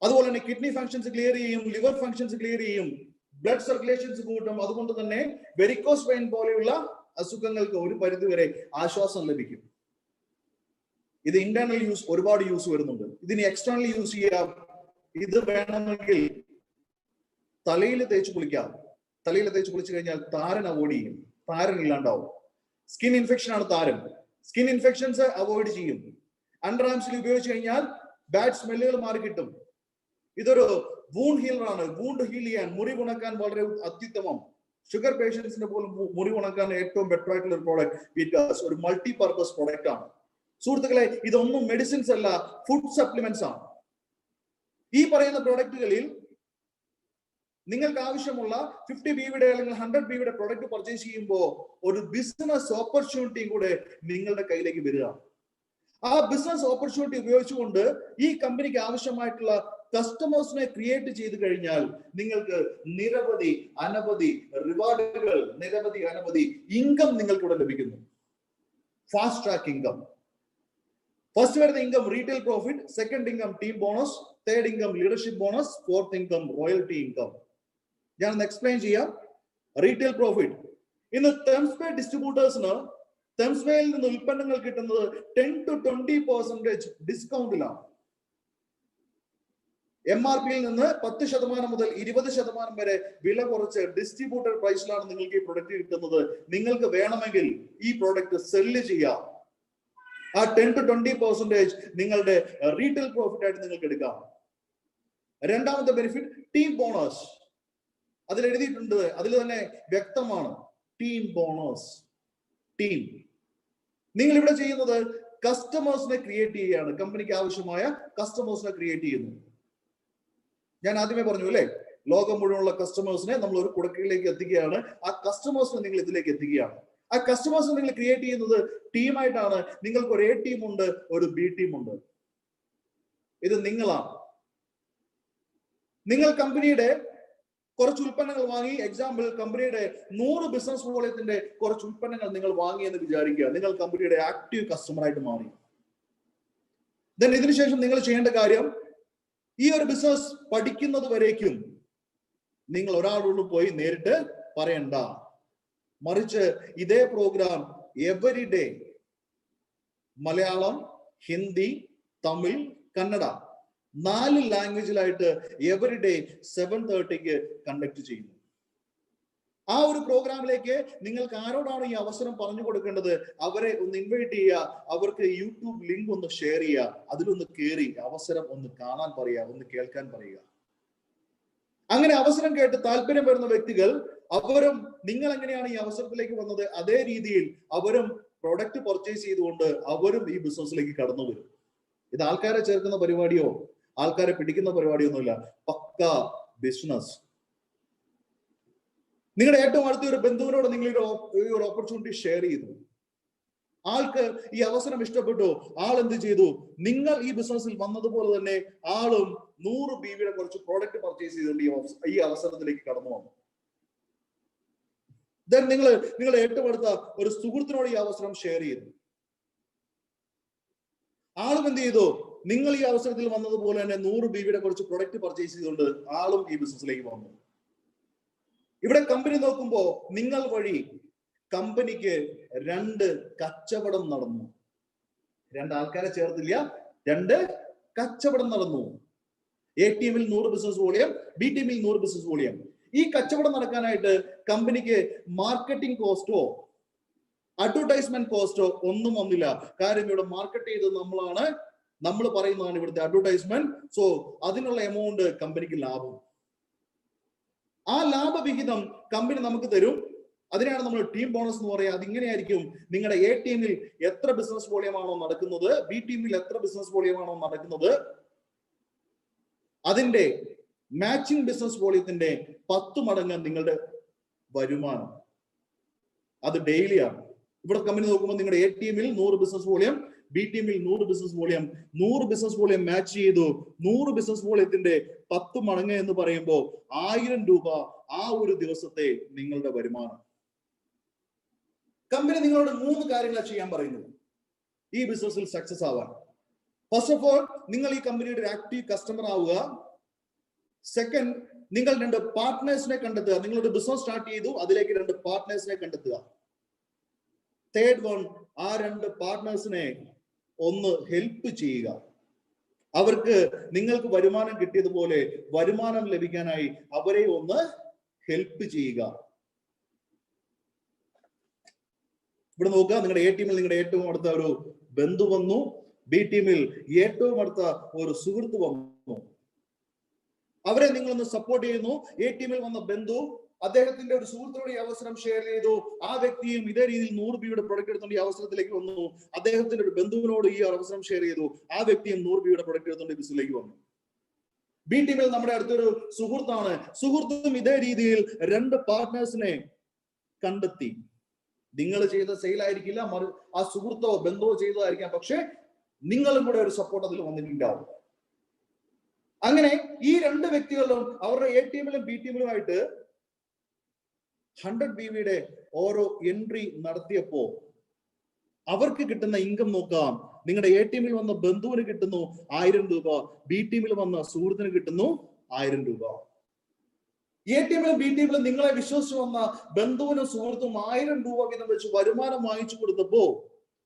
അതുപോലെ തന്നെ കിഡ്നി ഫങ്ഷൻസ് ക്ലിയർ ചെയ്യും, ലിവർ ഫങ്ഷൻസ് ക്ലിയർ ചെയ്യും, ബ്ലഡ് സർക്കുലേഷൻസ് കൂട്ടും. അതുകൊണ്ട് തന്നെ വെരിക്കോസ് വെയിൻ പോലെയുള്ള അസുഖങ്ങൾക്ക് ഒരു പരിധിവരെ ആശ്വാസം ലഭിക്കും. ഇത് ഇന്റേണൽ യൂസ് ഒരുപാട് യൂസ് വരുന്നുണ്ട്. ഇതിന് എക്സ്റ്റേണൽ യൂസ് ചെയ്യാം. ഇത് വേണമെങ്കിൽ തലയിൽ തേച്ച് കുളിക്കാം. തലയിൽ തേച്ച് കുളിച്ചു കഴിഞ്ഞാൽ താരൻ അവോയ്ഡ് ചെയ്യും, താരൻ ഇല്ലാണ്ടാവും. സ്കിൻ ഇൻഫെക്ഷൻ ആണ് താരൻ. സ്കിൻ ഇൻഫെക്ഷൻസ് അവോയ്ഡ് ചെയ്യും. അണ്ടർ ആംസിൽ ഉപയോഗിച്ച് കഴിഞ്ഞാൽ ബാഡ് സ്മെല്ലുകൾ മാറി കിട്ടും. ഇതൊരു വൂണ്ട് ഹീലർ ആണ്. വൂണ്ട് ഹീൽ ചെയ്യാൻ, മുറി ഉണക്കാൻ വളരെ അത്യുത്തമം. ഷുഗർ പേഷ്യൻസിന് പോലും മുറി ഉണക്കാൻ ഏറ്റവും ബെറ്റർ ആയിട്ടുള്ള ഒരു പ്രോഡക്റ്റ് വിറ്റാസ് ഒരു മൾട്ടി പർപ്പസ് പ്രോഡക്റ്റ് ആണ്. സുഹൃത്തുക്കളെ, ഇതൊന്നും മെഡിസിൻസ് അല്ല, ഫുഡ് സപ്ലിമെന്റ്സ് ആണ്. ഈ പറയുന്ന പ്രോഡക്റ്റുകളിൽ നിങ്ങൾക്ക് ആവശ്യമുള്ള 50 BV അല്ലെങ്കിൽ 100 BV പ്രോഡക്റ്റ് പർച്ചേസ് ചെയ്യുമ്പോൾ ഒരു ബിസിനസ് ഓപ്പർച്യൂണിറ്റി കൂടെ നിങ്ങളുടെ കയ്യിലേക്ക് വരിക. ആ ബിസിനസ് ഓപ്പർച്യൂണിറ്റി ഉപയോഗിച്ചുകൊണ്ട് ഈ കമ്പനിക്ക് ആവശ്യമായിട്ടുള്ള കസ്റ്റമേഴ്സിനെ ക്രിയേറ്റ് ചെയ്ത് കഴിഞ്ഞാൽ നിങ്ങൾക്ക് നിരവധി അനവധി റിവാർഡുകൾ, നിരവധി അനവധി ഇൻകം നിങ്ങൾക്ക് ഇവിടെ ലഭിക്കുന്നു. Fast track income. ഫസ്റ്റ് വരുന്ന income retail profit, second income team bonus, third income leadership bonus, fourth income royalty income. ഞാനൊന്ന് എക്സ്പ്ലെയിൻ ചെയ്യാം. Retail profit. ഇന്ന് തെംസ്പേ ഡിസ്ട്രിബ്യൂട്ടേഴ്സിന് തെംസ്പേയിൽ നിന്ന് ഉൽപ്പന്നങ്ങൾ കിട്ടുന്നത് 10 to 20% ഡിസ്കൗണ്ടിലാണ്. MRP നിന്ന് 10% മുതൽ 20% വരെ വില കുറച്ച് ഡിസ്ട്രിബ്യൂട്ടർ പ്രൈസിലാണ് നിങ്ങൾക്ക് ഈ പ്രൊഡക്റ്റ് കിട്ടുന്നത്. നിങ്ങൾക്ക് വേണമെങ്കിൽ ഈ പ്രൊഡക്റ്റ് സെല്ല് ചെയ്യാം. ആ 10 to 20% നിങ്ങളുടെ റീറ്റെയിൽ പ്രോഫിറ്റ് ആയിട്ട് നിങ്ങൾക്ക് എടുക്കാം. രണ്ടാമത്തെ ബെനിഫിറ്റ് ടീം ബോണസ്. അതിൽ എഴുതിയിട്ടുണ്ട്, അതിൽ തന്നെ വ്യക്തമാണ്, ടീം ബോണസ്. ടീം. നിങ്ങൾ ഇവിടെ ചെയ്യുന്നത് കസ്റ്റമേഴ്സിനെ ക്രിയേറ്റ് ചെയ്യുകയാണ്. കമ്പനിക്ക് ആവശ്യമായ കസ്റ്റമേഴ്സിനെ ക്രിയേറ്റ് ചെയ്യുന്നു. ഞാൻ ആദ്യമേ പറഞ്ഞു അല്ലേ, ലോകം മുഴുവനുള്ള കസ്റ്റമേഴ്സിനെ നമ്മൾ ഒരു കുടക്കീഴിലേക്ക് എത്തിക്കുകയാണ്. ആ കസ്റ്റമേഴ്സിനെ നിങ്ങൾ ഇതിലേക്ക് എത്തിക്കുകയാണ്. ആ കസ്റ്റമേഴ്സിനെ നിങ്ങൾ ക്രിയേറ്റ് ചെയ്യുന്നത് ടീമായിട്ടാണ്. നിങ്ങൾക്ക് ഒരു A ടീം ഉണ്ട്, ഒരു B ടീം ഉണ്ട്. ഇത് നിങ്ങളാണ്. നിങ്ങൾ കമ്പനിയുടെ കുറച്ച് ഉൽപ്പന്നങ്ങൾ വാങ്ങി, എക്സാമ്പിൾ കമ്പനിയുടെ 100 ബിസിനസ് വോളിയത്തിന്റെ കുറച്ച് ഉൽപ്പന്നങ്ങൾ നിങ്ങൾ വാങ്ങി എന്ന് വിചാരിക്കുക. നിങ്ങൾ കമ്പനിയുടെ ആക്റ്റീവ് കസ്റ്റമർ ആയിട്ട് മാറി. ദെൻ ഇതിനുശേഷം നിങ്ങൾ ചെയ്യേണ്ട കാര്യം, ഈ ഒരു ബിസിനസ് പഠിക്കുന്നത് വരേക്കും നിങ്ങൾ ഒരാളോട് പോയി നേരിട്ട് പറയണ്ട. മറിച്ച് ഇതേ program every day Malayalam, Hindi, Tamil, Kannada 4 ലാംഗ്വേജിലായിട്ട് എവറി ഡേ 7:30 കണ്ടക്ട് ചെയ്യുന്നു. ആ ഒരു പ്രോഗ്രാമിലേക്ക് നിങ്ങൾക്ക് ആരോടാണ് ഈ അവസരം പറഞ്ഞു കൊടുക്കേണ്ടത്? അവരെ ഒന്ന് ഇൻവൈറ്റ് ചെയ്യുക, അവർക്ക് യൂട്യൂബ് ലിങ്ക് ഒന്ന് ഷെയർ ചെയ്യുക, അതിലൊന്ന് കയറി അവസരം ഒന്ന് കാണാൻ പറയുക, ഒന്ന് കേൾക്കാൻ പറയുക. അങ്ങനെ അവസരം കേട്ട് താല്പര്യം വരുന്ന വ്യക്തികൾ, അവരും നിങ്ങൾ എങ്ങനെയാണ് ഈ അവസരത്തിലേക്ക് വന്നത് അതേ രീതിയിൽ അവരും പ്രൊഡക്റ്റ് പർച്ചേസ് ചെയ്തുകൊണ്ട് അവരും ഈ ബിസിനസ്സിലേക്ക് കടന്നു വരും. ഇത് ആൾക്കാരെ ചേർക്കുന്ന പരിപാടിയോ ആൾക്കാരെ പിടിക്കുന്ന പരിപാടിയൊന്നുമില്ല. പക്ക ബിസിനസ്. നിങ്ങളുടെ ഏറ്റവും അടുത്ത ഒരു ബന്ധുവിനോട് നിങ്ങൾ ഈ ഒരു ഓപ്പർച്യൂണിറ്റി ഷെയർ ചെയ്തു. ആൾക്ക് ഈ അവസരം ഇഷ്ടപ്പെട്ടു. ആൾ എന്ത് ചെയ്തു? നിങ്ങൾ ഈ ബിസിനസ്സിൽ വന്നതുപോലെ തന്നെ ആളും 100 BV കുറച്ച് പ്രോഡക്റ്റ് പർച്ചേസ് ചെയ്തുകൊണ്ട് ഈ അവസരത്തിലേക്ക് കടന്നു വന്നു. ദെൻ നിങ്ങൾ ഏറ്റവും അടുത്ത ഒരു സുഹൃത്തിനോട് ഈ അവസരം ഷെയർ ചെയ്തു. ആളും എന്ത് ചെയ്തു? നിങ്ങൾ ഈ അവസരത്തിൽ വന്നതുപോലെ തന്നെ 100 BV കുറച്ച് പ്രൊഡക്റ്റ് പർച്ചേസ് ചെയ്തുകൊണ്ട് ആളും ഈ ബിസിനസ്സിലേക്ക് വന്നു. ഇവിടെ കമ്പനി നോക്കുമ്പോ നിങ്ങൾ വഴി കമ്പനിക്ക് 2 കച്ചവടം നടന്നു. 2 ആൾക്കാരെ ചേർത്തില്ല, 2 കച്ചവടം നടന്നു. A ടീമിൽ 100 ബിസിനസ് വോളിയം, B ടീമിൽ 100 ബിസിനസ് വോളിയം. ഈ കച്ചവടം നടക്കാനായിട്ട് കമ്പനിക്ക് മാർക്കറ്റിംഗ് കോസ്റ്റോ അഡ്വർടൈസ്മെന്റ് കോസ്റ്റോ ഒന്നും വന്നില്ല. കാര്യം ഇവിടെ മാർക്കറ്റ് ചെയ്തത് നമ്മളാണ്, നമ്മൾ പറയുന്നതാണ് ഇവിടുത്തെ അഡ്വർടൈസ്മെന്റ്. സോ അതിനുള്ള എമൗണ്ട് കമ്പനിക്ക് ലാഭം. ആ ലാഭവിഹിതം കമ്പനി നമുക്ക് തരും. അതിനാണ് നമ്മൾ ടീം ബോണസ് എന്ന് പറയുക. അതിങ്ങനെയായിരിക്കും, നിങ്ങളുടെ A ടീമിൽ എത്ര ബിസിനസ് വോളിയമാണോ നടക്കുന്നത്, B ടീമിൽ എത്ര ബിസിനസ് വോളിയമാണോ നടക്കുന്നത്, അതിന്റെ മാച്ചിങ് ബിസിനസ് വോളിയത്തിന്റെ 10 മടങ്ങ് നിങ്ങളുടെ വരുമാനം. അത് ഡെയിലിയാണ്. ഇവിടെ കമ്പനി നോക്കുമ്പോൾ നിങ്ങളുടെ A ടീമിൽ 100 ബിസിനസ് വോളിയം, B ടീമിൽ 100 business volume, 100 business volume match ചെയ്തു. 100 ബിസിനസ് വോളിയത്തിന്റെ 10 മടങ്ങ് എന്ന് പറയുമ്പോൾ 1000 രൂപ ആ ഒരു ദിവസത്തെ നിങ്ങളുടെ വരുമാനം. കമ്പനി നിങ്ങളോട് 3 കാര്യങ്ങൾ ചെയ്യാൻ പറയുന്നത് ഈ ബിസിനസ്സിൽ സക്സസ് ആവാൻ. ഫസ്റ്റ് ഓഫ് ഓൾ, നിങ്ങൾ ഈ കമ്പനിയുടെ ഒരു ആക്റ്റീവ് കസ്റ്റമർ ആവുക. സെക്കൻഡ്, നിങ്ങൾ 2 പാർട്ട്നേഴ്സിനെ കണ്ടെത്തുക. നിങ്ങളൊരു ബിസിനസ് സ്റ്റാർട്ട് ചെയ്തു, അതിലേക്ക് 2 പാർട്ട്നേഴ്സിനെ കണ്ടെത്തുക. തേർഡ് വൺ, ആ 2 പാർട്ട്നേഴ്സിനെ ഒന്ന് ഹെൽപ്പ് ചെയ്യുക. അവർക്ക് നിങ്ങൾക്ക് വരുമാനം കിട്ടിയതുപോലെ വരുമാനം ലഭിക്കാനായി അവരെ ഒന്ന് ഹെൽപ്പ് ചെയ്യുക. ഇവിടെ നോക്കുക, നിങ്ങളുടെ A ടീമിൽ നിങ്ങളുടെ ഏറ്റവും അടുത്ത ഒരു ബന്ധു വന്നു. ബി ടീമിൽ ഏറ്റവും അടുത്ത ഒരു സുഹൃത്ത് വന്നു. അവരെ നിങ്ങളൊന്ന് സപ്പോർട്ട് ചെയ്യുന്നു. എ ടീമിൽ വന്ന ബന്ധു അദ്ദേഹത്തിന്റെ ഒരു സുഹൃത്തിനോട് ഈ അവസരം ഷെയർ ചെയ്തു. ആ വ്യക്തിയും ഇതേ രീതിയിൽ 100 രൂപയുടെ പ്രൊഡക്റ്റ് എടുത്തുകൊണ്ട് ഈ അവസരത്തിലേക്ക് വന്നു. അദ്ദേഹത്തിന്റെ ഒരു ബന്ധുവിനോട് ഈ അവസരം ഷെയർ ചെയ്തു. ആ വ്യക്തിയും 100 രൂപയുടെ പ്രൊഡക്റ്റ് എടുത്തുകൊണ്ട് ബിസിനസ്സിലേക്ക് വന്നു. ബി ടീമിൽ നമ്മുടെ അടുത്തൊരു സുഹൃത്താണ്. സുഹൃത്തും ഇതേ രീതിയിൽ 2 പാർട്ട്നേഴ്സിനെ കണ്ടെത്തി. നിങ്ങൾ ചെയ്ത സെയിൽ ആയിരിക്കില്ല, ആ സുഹൃത്തോ ബന്ധുവോ ചെയ്തതായിരിക്കാം, പക്ഷെ നിങ്ങളും കൂടെ ഒരു സപ്പോർട്ട് അതിൽ വന്നിട്ടുണ്ടാവും. അങ്ങനെ ഈ 2 വ്യക്തികളും അവരുടെ എ ടീമിലും ബി ടീമിലുമായിട്ട് 100 BVയുടെ ഓരോ എൻട്രി നടത്തിയപ്പോ അവർക്ക് കിട്ടുന്ന ഇൻകം നോക്കാം. നിങ്ങളുടെ എ ടീമിൽ വന്ന ബന്ധുവിന് കിട്ടുന്നു 1000 രൂപ, ബി ടീമിൽ വന്ന സുഹൃത്തിന് കിട്ടുന്നു 1000 രൂപ. എ ടീമിലും ബി ടീമിലും നിങ്ങളെ വിശ്വസിച്ച് വന്ന ബന്ധുവിനും സുഹൃത്തും 1000 രൂപ വീതം വെച്ച് വരുമാനം വാങ്ങിച്ചു കൊടുത്തപ്പോ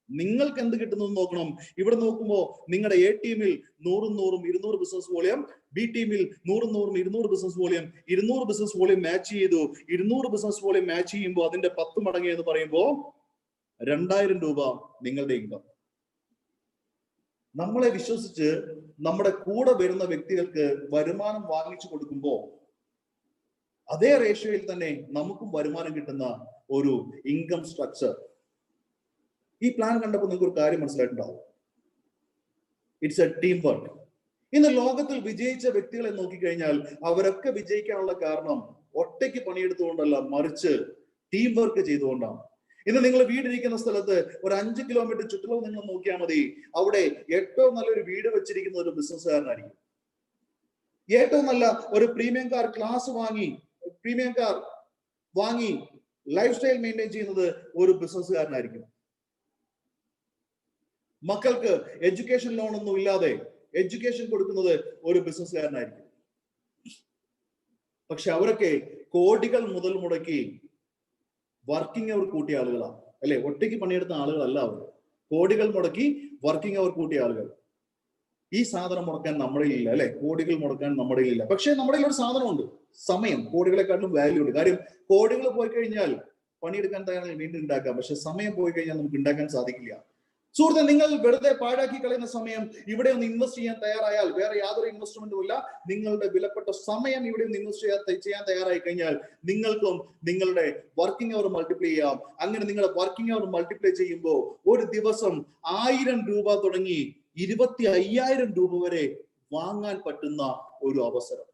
നിങ്ങൾക്ക് എന്ത് കിട്ടുന്നു നോക്കണം. ഇവിടെ നോക്കുമ്പോ നിങ്ങളുടെ എ ടീമിൽ 100-100 ബിസിനസ് വോളിയം, ബി ടീമിൽ 100-200 business volume, 200 business volume match ചെയ്തു. 200 ബിസിനസ് വോളിയം മാച്ച് ചെയ്യുമ്പോൾ അതിന്റെ 10 മടങ്ങ് എന്ന് പറയുമ്പോ 2000 രൂപ നിങ്ങളുടെ ഇൻകം. നമ്മളെ വിശ്വസിച്ച് നമ്മുടെ കൂടെ വരുന്ന വ്യക്തികൾക്ക് വരുമാനം വാങ്ങിച്ചു കൊടുക്കുമ്പോ അതേ റേഷ്യോയിൽ തന്നെ നമുക്കും വരുമാനം കിട്ടുന്ന ഒരു ഇൻകം സ്ട്രക്ചർ. ഈ പ്ലാൻ കണ്ടപ്പോൾ നിങ്ങൾക്ക് ഒരു കാര്യം മനസ്സിലായിട്ടുണ്ടാവും. It's A team work. ഇന്ന് ലോകത്തിൽ വിജയിച്ച വ്യക്തികളെ നോക്കിക്കഴിഞ്ഞാൽ അവരൊക്കെ വിജയിക്കാനുള്ള കാരണം ഒറ്റയ്ക്ക് പണിയെടുത്തുകൊണ്ടല്ല, മറിച്ച് ടീം വർക്ക് ചെയ്തുകൊണ്ടാണ്. ഇന്ന് നിങ്ങൾ വീടിരിക്കുന്ന സ്ഥലത്ത് ഒരു 5 കിലോമീറ്റർ ചുറ്റളവ് നിങ്ങൾ നോക്കിയാൽ മതി. അവിടെ ഏറ്റവും നല്ലൊരു വീട് വെച്ചിരിക്കുന്ന ഒരു ബിസിനസ്സുകാരനായിരിക്കും. ഏറ്റവും നല്ല ഒരു പ്രീമിയം കാർ വാങ്ങി ലൈഫ് സ്റ്റൈൽ മെയിൻറ്റെയിൻ ചെയ്യുന്നത് ഒരു ബിസിനസ്സുകാരനായിരിക്കും. മക്കൾക്ക് എഡ്യൂക്കേഷൻ ലോൺ ഒന്നും ഇല്ലാതെ എഡ്യൂക്കേഷൻ കൊടുക്കുന്നത് ഒരു ബിസിനസ്സുകാരനായിരിക്കും. പക്ഷെ അവരൊക്കെ കോടികൾ മുതൽ മുടക്കി വർക്കിംഗ് അവർ കൂട്ടിയ ആളുകളാണ്, അല്ലെ? ഒറ്റയ്ക്ക് പണിയെടുത്ത ആളുകളല്ല അവർ. കോടികൾ മുടക്കി വർക്കിംഗ് അവർ കൂട്ടിയ ആളുകൾ. ഈ സാധനം മുടക്കാൻ നമ്മുടെ ഇല്ല, അല്ലെ? കോടികൾ മുടക്കാൻ നമ്മുടെ ഇല്ല. പക്ഷെ നമ്മുടെ ഒരു സാധനമുണ്ട്, സമയം. കോടികളെക്കാട്ടിലും വാല്യൂ ഉണ്ട്. കാര്യം കോടികൾ പോയി കഴിഞ്ഞാൽ പണിയെടുക്കാൻ തയ്യാറാണെങ്കിൽ വീണ്ടും ഉണ്ടാക്കാം, പക്ഷെ സമയം പോയി കഴിഞ്ഞാൽ നമുക്ക് ഉണ്ടാക്കാൻ സാധിക്കില്ല. സുഹൃത്തെ, നിങ്ങൾ വെറുതെ പാഴാക്കി കളയുന്ന സമയം ഇവിടെ ഒന്ന് ഇൻവെസ്റ്റ് ചെയ്യാൻ തയ്യാറായാൽ, വേറെ യാതൊരു ഇൻവെസ്റ്റ്മെന്റും ഇല്ല, നിങ്ങളുടെ വിലപ്പെട്ട സമയം ഇവിടെ ഒന്ന് ഇൻവെസ്റ്റ് ചെയ്യാൻ തയ്യാറായി കഴിഞ്ഞാൽ നിങ്ങൾക്കും നിങ്ങളുടെ വർക്കിംഗ് അവർ മൾട്ടിപ്ലൈ ചെയ്യാം. അങ്ങനെ നിങ്ങളുടെ വർക്കിംഗ് അവർ മൾട്ടിപ്ലൈ ചെയ്യുമ്പോൾ ഒരു ദിവസം 1000 രൂപ തുടങ്ങി 25,000 രൂപ വരെ വാങ്ങാൻ പറ്റുന്ന ഒരു അവസരം.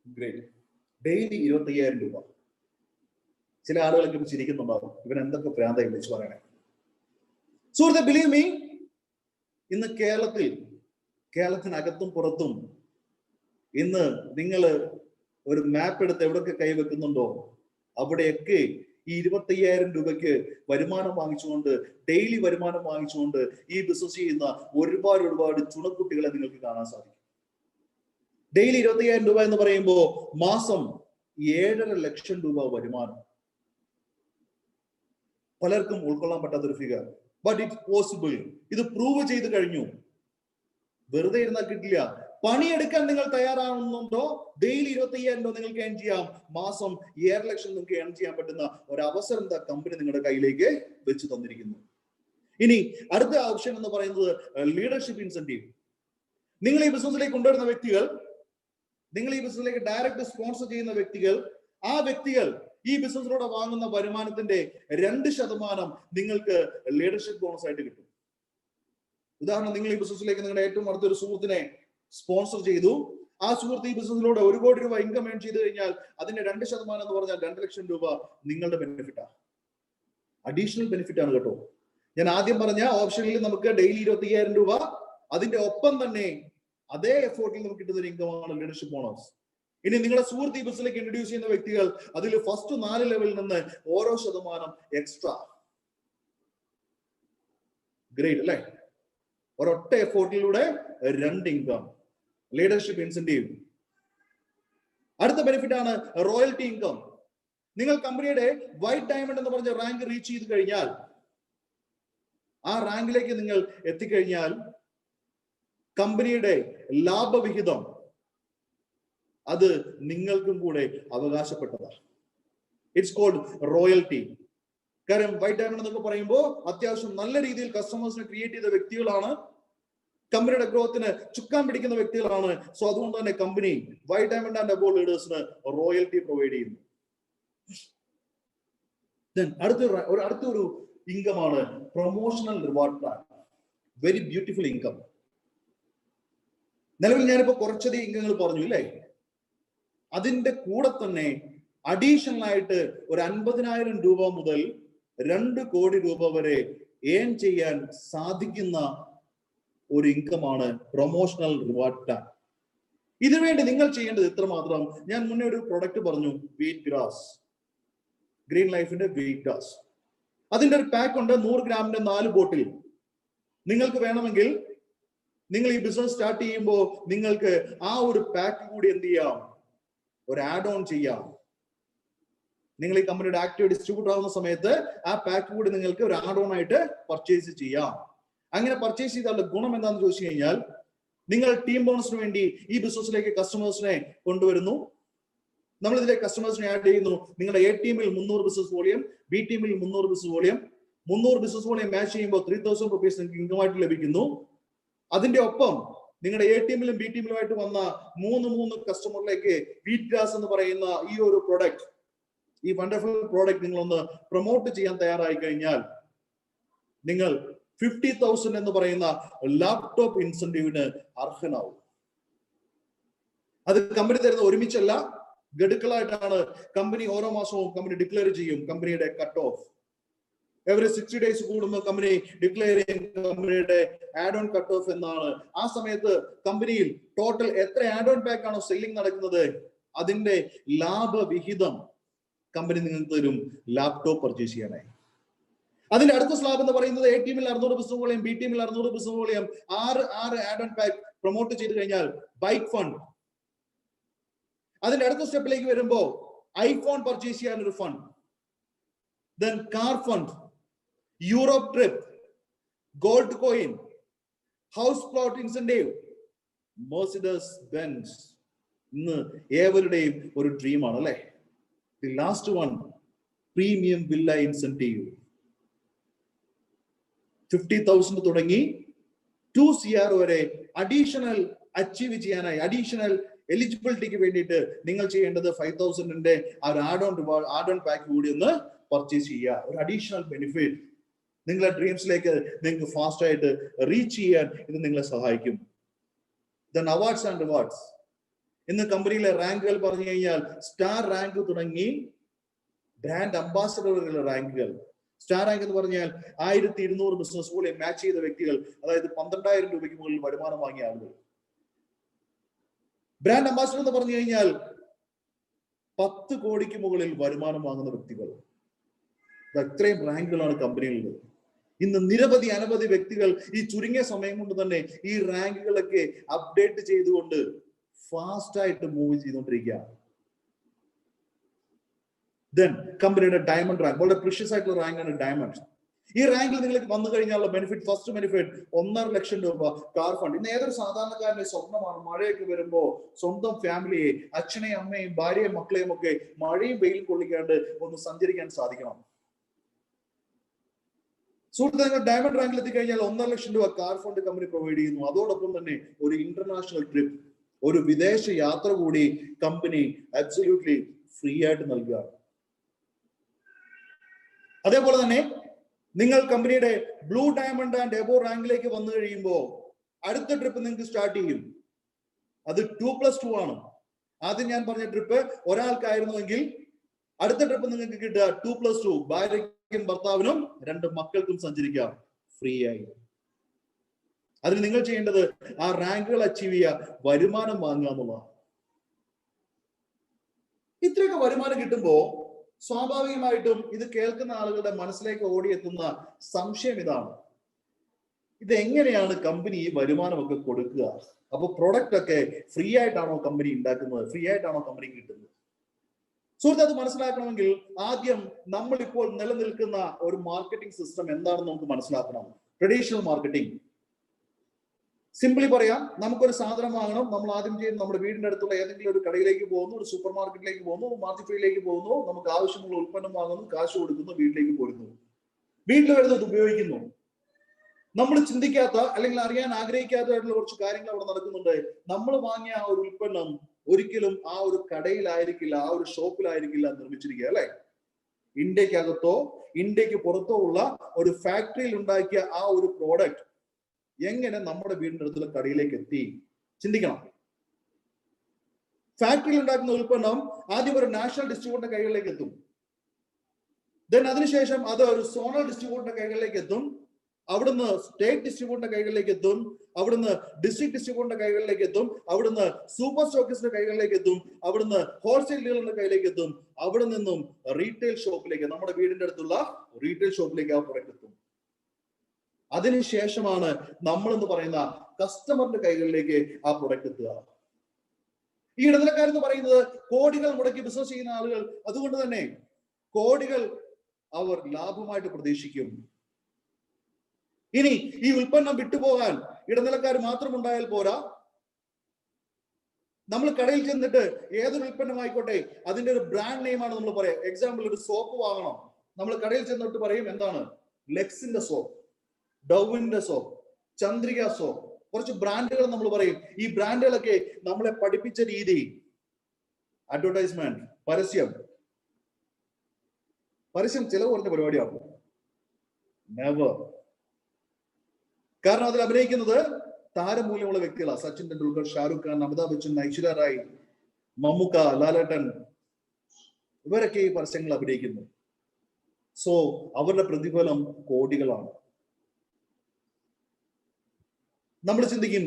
ഗ്രേറ്റ്. ഡെയിലി 25,000 രൂപ. ചില ആളുകളൊക്കെ ചിരിക്കുന്നുണ്ടാവും, ഇവൻ എന്തൊക്കെ ഭ്രാന്തായി വിളിച്ചു പറയണേ. സുഹൃത്തെ, ബിലീവ് മീ, ഇന്ന് കേരളത്തിനകത്തും പുറത്തും ഇന്ന് നിങ്ങൾ ഒരു മാപ്പ് എടുത്ത് എവിടെയൊക്കെ കൈവെക്കുന്നുണ്ടോ അവിടെയൊക്കെ ഈ 25,000 രൂപയ്ക്ക് വരുമാനം വാങ്ങിച്ചുകൊണ്ട്, ഡെയിലി വരുമാനം വാങ്ങിച്ചുകൊണ്ട് ഈ ബിസിനസ് ചെയ്യുന്ന ഒരുപാട് ചുണക്കുട്ടികളെ നിങ്ങൾക്ക് കാണാൻ സാധിക്കും. ഡെയിലി 25,000 രൂപ എന്ന് പറയുമ്പോൾ മാസം 7.5 ലക്ഷം രൂപ വരുമാനം. പലർക്കും ഉൾക്കൊള്ളാൻ പറ്റാത്തൊരു ഫിഗർ, ബട്ട് ഇറ്റ്സ് പോസിബിൾ. ഇത് പ്രൂവ് ചെയ്ത് കഴിഞ്ഞു. വെറുതെ ഇരുന്നാൽ കിട്ടില്ല. പണിയെടുക്കാൻ നിങ്ങൾ തയ്യാറാവുന്നുണ്ടോ? ഡെയിലി 25,000 രൂപ നിങ്ങൾക്ക് ഏൺ ചെയ്യാം. മാസം 7 ലക്ഷം നിങ്ങൾക്ക് ഏൺ ചെയ്യാൻ പറ്റുന്ന ഒരു അവസരം കമ്പനി നിങ്ങളുടെ കയ്യിലേക്ക് വെച്ച് തന്നിരിക്കുന്നു. ഇനി അടുത്ത ഓപ്ഷൻ എന്ന് പറയുന്നത് ലീഡർഷിപ്പ് ഇൻസെന്റീവ്. നിങ്ങൾ ഈ ബിസിനസ്സിലേക്ക് കൊണ്ടുവരുന്ന വ്യക്തികൾ, നിങ്ങൾ ഈ ബിസിനസ്സിലേക്ക് ഡയറക്റ്റ് സ്പോൺസർ ചെയ്യുന്ന വ്യക്തികൾ, ആ വ്യക്തികൾ ഈ ബിസിനസ്സിലൂടെ വാങ്ങുന്ന വരുമാനത്തിന്റെ 2% നിങ്ങൾക്ക് ലീഡർഷിപ്പ് ബോണസ് ആയിട്ട് കിട്ടും. ഉദാഹരണം, നിങ്ങൾ ഈ ബിസിനസ്സിലേക്ക് നിങ്ങളുടെ ഏറ്റവും അടുത്തൊരു സുഹൃത്തിനെ സ്പോൺസർ ചെയ്തു. ആ സുഹൃത്ത് ഈ ബിസിനസ്സിലൂടെ 1 കോടി രൂപ ഇൻകം ഏൺ ചെയ്ത് കഴിഞ്ഞാൽ അതിന്റെ 2% എന്ന് പറഞ്ഞാൽ 2 ലക്ഷം രൂപ നിങ്ങളുടെ ബെനിഫിറ്റാണ്. അഡീഷണൽ ബെനിഫിറ്റ് ആണ് കേട്ടോ. ഞാൻ ആദ്യം പറഞ്ഞ ഓപ്ഷനിൽ നമുക്ക് ഡെയിലി 25,000 രൂപ, അതിന്റെ ഒപ്പം തന്നെ അതേ എഫോർട്ടിൽ നമുക്ക് കിട്ടുന്ന ഒരു ഇൻകമാണ് ലീഡർഷിപ്പ് ബോണസ്. ഇനി നിങ്ങളുടെ സുഹൃത്ത് ഈ ബിസിനസ്സിലേക്ക് ഇൻട്രൊഡ്യൂസ് ചെയ്യുന്ന വ്യക്തികൾ, അതിൽ ഫസ്റ്റ് 4 ലെവലിൽ നിന്ന് ഓരോ % എക്സ്ട്രാ. ഗ്രേറ്റ് അല്ലേ? ഒരൊറ്റ എഫോർട്ടിലൂടെ 2 ഇൻകം. Leadership incentive. അടുത്ത ബെനിഫിറ്റ് ആണ് റോയൽറ്റി ഇൻകം. നിങ്ങൾ കമ്പനിയുടെ വൈറ്റ് ഡയമണ്ട് എന്ന് പറഞ്ഞ റാങ്ക് റീച്ച് ചെയ്ത് കഴിഞ്ഞാൽ, ആ റാങ്കിലേക്ക് നിങ്ങൾ എത്തിക്കഴിഞ്ഞാൽ കമ്പനിയുടെ ലാഭവിഹിതം അത് നിങ്ങൾക്കും കൂടെ അവകാശപ്പെട്ടതാണ്. It's called royalty. കാരണം വൈറ്റ് ഡയമണ്ട് എന്നൊക്കെ പറയുമ്പോൾ അത്യാവശ്യം നല്ല രീതിയിൽ കസ്റ്റമേഴ്സിനെ ക്രിയേറ്റ് ചെയ്ത വ്യക്തികളാണ്, കമ്പനിയുടെ ഗ്രോത്തിന് ചുക്കാൻ പിടിക്കുന്ന വ്യക്തികളാണ്. സോ അതുകൊണ്ട് തന്നെ company white diamond and above ലീഡേഴ്സിന് റോയൽറ്റി പ്രൊവൈഡ് ചെയ്യുന്നു. അടുത്തൊരു ഇൻകമാണ് promotional reward plan. Very beautiful income. നിലവിൽ ഞാനിപ്പോ കുറച്ചധികം ഇൻകങ്ങൾ പറഞ്ഞു ഇല്ലേ? അതിന്റെ കൂടെ തന്നെ അഡീഷണൽ ആയിട്ട് ഒരു 50,000 രൂപ മുതൽ 2 കോടി രൂപ വരെ ഏൺ ചെയ്യാൻ സാധിക്കുന്ന ഒരു ഇൻകമാണ് പ്രൊമോഷണൽ റിവാർഡ് പ്ലാൻ. ഇതിനുവേണ്ടി നിങ്ങൾ ചെയ്യേണ്ടത് ഇത്രമാത്രം. ഞാൻ മുന്നേ ഒരു പ്രൊഡക്റ്റ് പറഞ്ഞു, വീറ്റ് ഗ്രാസ്, ഗ്രീൻ ലൈഫിന്റെ വീറ്റ് ഗ്രാസ്. അതിന്റെ ഒരു പാക്ക് ഉണ്ട്, 100 ഗ്രാമിന്റെ 4 ബോട്ടിൽ. നിങ്ങൾക്ക് വേണമെങ്കിൽ നിങ്ങൾ ഈ ബിസിനസ് സ്റ്റാർട്ട് ചെയ്യുമ്പോൾ നിങ്ങൾക്ക് ആ ഒരു പാക്ക് കൂടി എന്ത് ചെയ്യാം, ഒരു ആഡ് ഓൺ ചെയ്യാം. നിങ്ങൾ ഈ കമ്പനിയുടെ ആക്റ്റീവ് ഡിസ്ട്രിബ്യൂട്ടർ ആവുന്ന സമയത്ത് ആ പാക്ക് കൂടി നിങ്ങൾക്ക് ഒരു ആഡ് ഓൺ ആയിട്ട് പർച്ചേസ് ചെയ്യാം. അങ്ങനെ പർച്ചേസ് ചെയ്താലുള്ള ഗുണം എന്താണെന്ന് ചോദിച്ചു കഴിഞ്ഞാൽ, നിങ്ങൾ ടീം ബോണസിന് വേണ്ടി ഈ ബിസിനസ്സിലേക്ക് കസ്റ്റമേഴ്സിനെ കൊണ്ടുവരുന്നു. നമ്മൾ ഇതിലേക്ക് കസ്റ്റമേഴ്സിനെ ആഡ് ചെയ്യുന്നു. നിങ്ങളുടെ എ ടീമിൽ 300 ബിസിനസ് വോളിയം, ബി ടീമിൽ 300 business volume. 300 business volume match ചെയ്യുമ്പോൾ 3,000 റുപ്പീസ് നിങ്ങൾക്ക് ഇൻകമായിട്ട് ലഭിക്കുന്നു. അതിന്റെ ഒപ്പം നിങ്ങളുടെ എ ടീമിലും ബി ടീമിലുമായിട്ട് വന്ന 3 കസ്റ്റമറിലേക്ക് വീറ്റ് ഗ്രാസ് എന്ന് പറയുന്ന ഈ ഒരു പ്രോഡക്റ്റ്, ഈ വണ്ടർഫുൾ പ്രോഡക്റ്റ് നിങ്ങളൊന്ന് പ്രൊമോട്ട് ചെയ്യാൻ തയ്യാറായി കഴിഞ്ഞാൽ നിങ്ങൾ 50,000 എന്ന് പറയുന്ന ലാപ്ടോപ്പ് ഇൻസെന്റീവിന് അർഹനാവും. അത് കമ്പനി തരുന്ന ഒരുമിച്ചല്ല, ഗഡുക്കളായിട്ടാണ് കമ്പനി ഓരോ മാസവും കമ്പനി ഡിക്ലെയർ ചെയ്യും. കമ്പനിയുടെ കട്ട് ഓഫ് എവറി 60 ഡേയ്സ് കൂടുമ്പോൾ കമ്പനി ഡിക്ലെയർ ചെയ്യും കമ്പനിയുടെ ആഡ് ഓൺ കട്ട് ഓഫ് എന്നാണ്. ആ സമയത്ത് കമ്പനിയിൽ ടോട്ടൽ എത്ര ആഡ് ഓൺ പാക്ക് ആണോ സെല്ലിംഗ് നടക്കുന്നത് അതിന്റെ ലാഭവിഹിതം കമ്പനി നിങ്ങൾക്ക് തരും ലാപ്ടോപ്പ് പർച്ചേസ് ചെയ്യാനായി. അതിന്റെ അടുത്ത സ്ലാബ് എന്ന് പറയുന്നത് എ ടീമിൽ 600 ബിസിനസ് വോളിയം, ബി ടീമിൽ 600 business volume, 6 add on pack promote ചെയ്ത് കഴിഞ്ഞാൽ ബൈക്ക് ഫണ്ട്. അതിന്റെ അടുത്ത സ്റ്റെപ്പിലേക്ക് വരുമ്പോൾ ഐഫോൺ പർച്ചേസ് ചെയ്യാൻ ഒരു fund, then car fund, Europe trip, gold coin, house plot incentive, Mercedes Benz. ഇന്ന് ഏവരുടെയും ഒരു ഡ്രീമാണ് അല്ലെ? The last one, premium villa incentive. 50,000 തുടങ്ങി 2 CR വരെ അഡീഷണൽ അച്ചീവ് ചെയ്യാനായി, അഡീഷണൽ എലിജിബിലിറ്റിക്ക് വേണ്ടിയിട്ട് നിങ്ങൾ ചെയ്യേണ്ടത് 5,000ന്റെ ആ ഒരു ആഡ് ഓൺ പാക്ക് കൂടി ഒന്ന് പർച്ചേസ് ചെയ്യുക. ഒരു അഡീഷണൽ ബെനിഫിറ്റ് നിങ്ങളുടെ ഡ്രീംസിലേക്ക് നിങ്ങൾക്ക് ഫാസ്റ്റ് ആയിട്ട് റീച്ച് ചെയ്യാൻ ഇത് നിങ്ങളെ സഹായിക്കും. Then awards and rewards. ഇന്ന് കമ്പനിയിലെ റാങ്കുകൾ പറഞ്ഞു കഴിഞ്ഞാൽ സ്റ്റാർ റാങ്ക് തുടങ്ങി ബ്രാൻഡ് അംബാസഡറുകളുടെ റാങ്കുകൾ. സ്റ്റാർ റാങ്ക് എന്ന് പറഞ്ഞാൽ 1,200 ബിസിനസ് വോളിയം മാച്ച് ചെയ്ത വ്യക്തികൾ, അതായത് 12,000 രൂപയ്ക്ക് മുകളിൽ വരുമാനം വാങ്ങിയ ആളുകൾ. ബ്രാൻഡ് അംബാസഡർ എന്ന് പറഞ്ഞു കഴിഞ്ഞാൽ 10 കോടിക്ക് മുകളിൽ വരുമാനം വാങ്ങുന്ന വ്യക്തികൾ. ഇത്രയും റാങ്കുകളാണ് കമ്പനികളിൽ. ഇന്ന് നിരവധി അനവധി വ്യക്തികൾ ഈ ചുരുങ്ങിയ സമയം കൊണ്ട് തന്നെ ഈ റാങ്കുകളൊക്കെ അപ്ഡേറ്റ് ചെയ്തുകൊണ്ട് ഫാസ്റ്റ് ആയിട്ട് മൂവ് ചെയ്തുകൊണ്ടിരിക്കുക. ദെൻ കമ്പനിയുടെ ഡയമണ്ട് റാങ്ക്, വളരെ പ്രീഷ്യസ് ആയിട്ടുള്ള റാങ്കാണ് ഡയമണ്ട്. ഈ റാങ്കിൽ നിങ്ങൾക്ക് വന്നു കഴിഞ്ഞാലുള്ള ബെനിഫിറ്റ്, ഫസ്റ്റ് ബെനിഫിറ്റ് 1.5 ലക്ഷം രൂപ കാർ ഫണ്ട്. ഇന്ന് ഏതൊരു സാധാരണക്കാരന്റെ സ്വപ്നമാണ് മഴയൊക്കെ വരുമ്പോ സ്വന്തം ഫാമിലിയെ, അച്ഛനെയും അമ്മയും ഭാര്യയും മക്കളെയും ഒക്കെ മഴയും വെയിലും കൊള്ളിക്കാണ്ട് ഒന്ന് സഞ്ചരിക്കാൻ സാധിക്കണം. സുഹൃത്തുക്കളെ, നിങ്ങൾ ഡയമണ്ട് റാങ്കിൽ എത്തിക്കഴിഞ്ഞാൽ 1.5 ലക്ഷം രൂപ കാർ ഫണ്ട് കമ്പനി പ്രൊവൈഡ് ചെയ്യുന്നു. അതോടൊപ്പം തന്നെ ഒരു ഇന്റർനാഷണൽ ട്രിപ്പ്, ഒരു വിദേശ യാത്ര കൂടി കമ്പനി അബ്സല്യൂട്ട്ലി ഫ്രീ ആയിട്ട് നൽകുകയാണ്. അതേപോലെ തന്നെ നിങ്ങൾ കമ്പനിയുടെ ബ്ലൂ ഡയമണ്ട് ആൻഡ് എബോ റാങ്കിലേക്ക് വന്നു കഴിയുമ്പോൾ അടുത്ത ട്രിപ്പ് നിങ്ങൾക്ക് സ്റ്റാർട്ട് ചെയ്യും. അത് 2+2 ആണ്. ആദ്യം ഞാൻ പറഞ്ഞ ട്രിപ്പ് ഒരാൾക്കായിരുന്നുവെങ്കിൽ അടുത്ത ട്രിപ്പ് നിങ്ങൾക്ക് കിട്ടുക 2+2. ഭാര്യയ്ക്കും ഭർത്താവിനും 2 മക്കൾക്കും സഞ്ചരിക്കാം ഫ്രീ ആയി. അതിന് നിങ്ങൾ ചെയ്യേണ്ടത് ആ റാങ്കുകൾ അച്ചീവ് ചെയ്യുക, വരുമാനം വാങ്ങുക എന്നുള്ളതാണ്. ഇത്രയൊക്കെ വരുമാനം കിട്ടുമ്പോ സ്വാഭാവികമായിട്ടും ഇത് കേൾക്കുന്ന ആളുകളുടെ മനസ്സിലേക്ക് ഓടിയെത്തുന്ന സംശയം ഇതാണ്: ഇത് എങ്ങനെയാണ് കമ്പനി ഈ വരുമാനമൊക്കെ കൊടുക്കുക? അപ്പൊ പ്രൊഡക്റ്റ് ഒക്കെ ഫ്രീ ആയിട്ടാണോ കമ്പനി ഉണ്ടാക്കുന്നത്? ഫ്രീ ആയിട്ടാണോ കമ്പനി കിട്ടുന്നത്? സുഹൃത്ത്, അത് മനസ്സിലാക്കണമെങ്കിൽ ആദ്യം നമ്മൾ ഇപ്പോൾ നിലനിൽക്കുന്ന ഒരു മാർക്കറ്റിംഗ് സിസ്റ്റം എന്താണെന്ന് നമുക്ക് മനസ്സിലാക്കണം. Traditional marketing. സിംപ്ലി പറയാം, നമുക്കൊരു സാധനം വാങ്ങണം. നമ്മൾ ആദ്യം ചെയ്യുന്ന നമ്മുടെ വീടിന്റെ അടുത്തുള്ള ഏതെങ്കിലും ഒരു കടയിലേക്ക് പോകുന്നു, ഒരു സൂപ്പർ മാർക്കറ്റിലേക്ക് പോകുന്നു, മാർക്കറ്റിലേക്ക് പോകുന്നു, നമുക്ക് ആവശ്യമുള്ള ഉൽപ്പന്നം വാങ്ങുന്നു, കാശ് കൊടുക്കുന്നു, വീട്ടിലേക്ക് പോരുന്നു. വീട്ടിൽ വരുന്നത് ഉപയോഗിക്കുന്നു. നമ്മൾ ചിന്തിക്കാത്ത അല്ലെങ്കിൽ അറിയാൻ ആഗ്രഹിക്കാത്തതായിട്ടുള്ള കുറച്ച് കാര്യങ്ങൾ അവിടെ നടക്കുന്നുണ്ട്. നമ്മൾ വാങ്ങിയ ആ ഒരു ഉൽപ്പന്നം ഒരിക്കലും ആ ഒരു കടയിലായിരിക്കില്ല, ആ ഒരു ഷോപ്പിലായിരിക്കില്ല നിർമ്മിച്ചിരിക്കുക, അല്ലെ? ഇന്ത്യക്കകത്തോ ഇന്ത്യക്ക് പുറത്തോ ഉള്ള ഒരു ഫാക്ടറിയിൽ ഉണ്ടാക്കിയ ആ ഒരു പ്രോഡക്റ്റ് എങ്ങനെ നമ്മുടെ വീടിന്റെ അടുത്തുള്ള കടയിലേക്ക് എത്തി? ചിന്തിക്കണം. ഫാക്ടറിയിൽ ഉണ്ടാക്കുന്ന ഉൽപ്പന്നം ആദ്യം ഒരു നാഷണൽ ഡിസ്ട്രിബ്യൂട്ടറിന്റെ കൈകളിലേക്ക് എത്തും. ദെൻ അതിനുശേഷം അത് ഒരു സോണൽ ഡിസ്ട്രിബ്യൂട്ടറിന്റെ കൈകളിലേക്ക് എത്തും. അവിടുന്ന് സ്റ്റേറ്റ് ഡിസ്ട്രിബ്യൂട്ടറിന്റെ കൈകളിലേക്ക് എത്തും. അവിടുന്ന് ഡിസ്ട്രിക്ട് ഡിസ്ട്രിബ്യൂട്ടറിന്റെ കൈകളിലേക്ക് എത്തും. അവിടുന്ന് സൂപ്പർ സ്റ്റോക്കിസ്റ്റിന്റെ കൈകളിലേക്ക് എത്തും. അവിടുന്ന് ഹോൾസെയിൽ ഡീലറിന്റെ കയ്യിലേക്ക് എത്തും. അവിടെ നിന്നും റീറ്റെയിൽ ഷോപ്പിലേക്ക്, നമ്മുടെ വീടിന്റെ അടുത്തുള്ള റീറ്റെയിൽ ഷോപ്പിലേക്ക് ആ പ്രൊഡക്റ്റ് എത്തും. അതിനുശേഷമാണ് നമ്മൾ എന്ന് പറയുന്ന കസ്റ്റമറിന്റെ കൈകളിലേക്ക് ആ പ്രൊഡക്റ്റ് എത്തുക. ഈ ഇടനിലക്കാരെന്ന് പറയുന്നത് കോടികൾ മുടക്കി ബിസിനസ് ചെയ്യുന്ന ആളുകൾ. അതുകൊണ്ട് തന്നെ കോടികൾ അവർ ലാഭമായിട്ട് പ്രതീക്ഷിക്കും. ഇനി ഈ ഉൽപ്പന്നം വിട്ടുപോകാൻ ഇടനിലക്കാർ മാത്രം ഉണ്ടായാൽ പോരാ. നമ്മൾ കടയിൽ ചെന്നിട്ട് ഏതൊരു ഉൽപ്പന്നമായിക്കോട്ടെ അതിന്റെ ഒരു ബ്രാൻഡ് നെയിമാണ് നമ്മൾ പറയാം. എക്സാമ്പിൾ, ഒരു സോപ്പ് വാങ്ങണം. നമ്മൾ കടയിൽ ചെന്നിട്ട് പറയും, എന്താണ്? ലെക്സിന്റെ സോപ്പ്, ഡവിന്റെ സോപ്പ്, ചന്ദ്രിക സോപ്പ്, കുറച്ച് ബ്രാൻഡുകൾ നമ്മൾ പറയും. ഈ ബ്രാൻഡുകളൊക്കെ നമ്മളെ പഠിപ്പിച്ച രീതി, അഡ്വർടൈസ്മെന്റ്, പരസ്യം ചിലവ് കുറഞ്ഞ പരിപാടിയാണ്. നെവർ. കാരണം അതിൽ അഭിനയിക്കുന്നത് താരമൂല്യമുള്ള വ്യക്തികളാണ്. സച്ചിൻ ടെണ്ടുൽക്കർ, ഷാരൂഖ് ഖാൻ, അമിതാഭ് ബച്ചൻ, ഐശ്വര്യ റായ്, മമ്മൂക്ക, ലാലേട്ടൻ, ഇവരൊക്കെ ഈ പരസ്യങ്ങൾ അഭിനയിക്കുന്നു. സോ അവരുടെ പ്രതിഫലം കോടികളാണ്. നമ്മൾ ചിന്തിക്കും,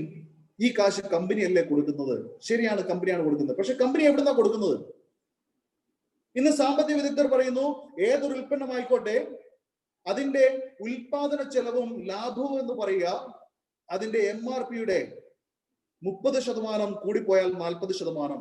ഈ കാശ് കമ്പനിയല്ലേ കൊടുക്കുന്നത്? ശരിയാണ്, കമ്പനിയാണ് കൊടുക്കുന്നത്. പക്ഷെ കമ്പനി എവിടുന്നാ കൊടുക്കുന്നത്? ഇന്ന് സാമ്പത്തിക വിദഗ്ധർ പറയുന്നു, ഏതൊരു ഉൽപ്പന്നമായിക്കോട്ടെ അതിന്റെ ഉൽപാദന ചെലവും ലാഭവും എന്ന് പറയുക അതിന്റെ MRPയുടെ 30% കൂടിപ്പോയാൽ 40%.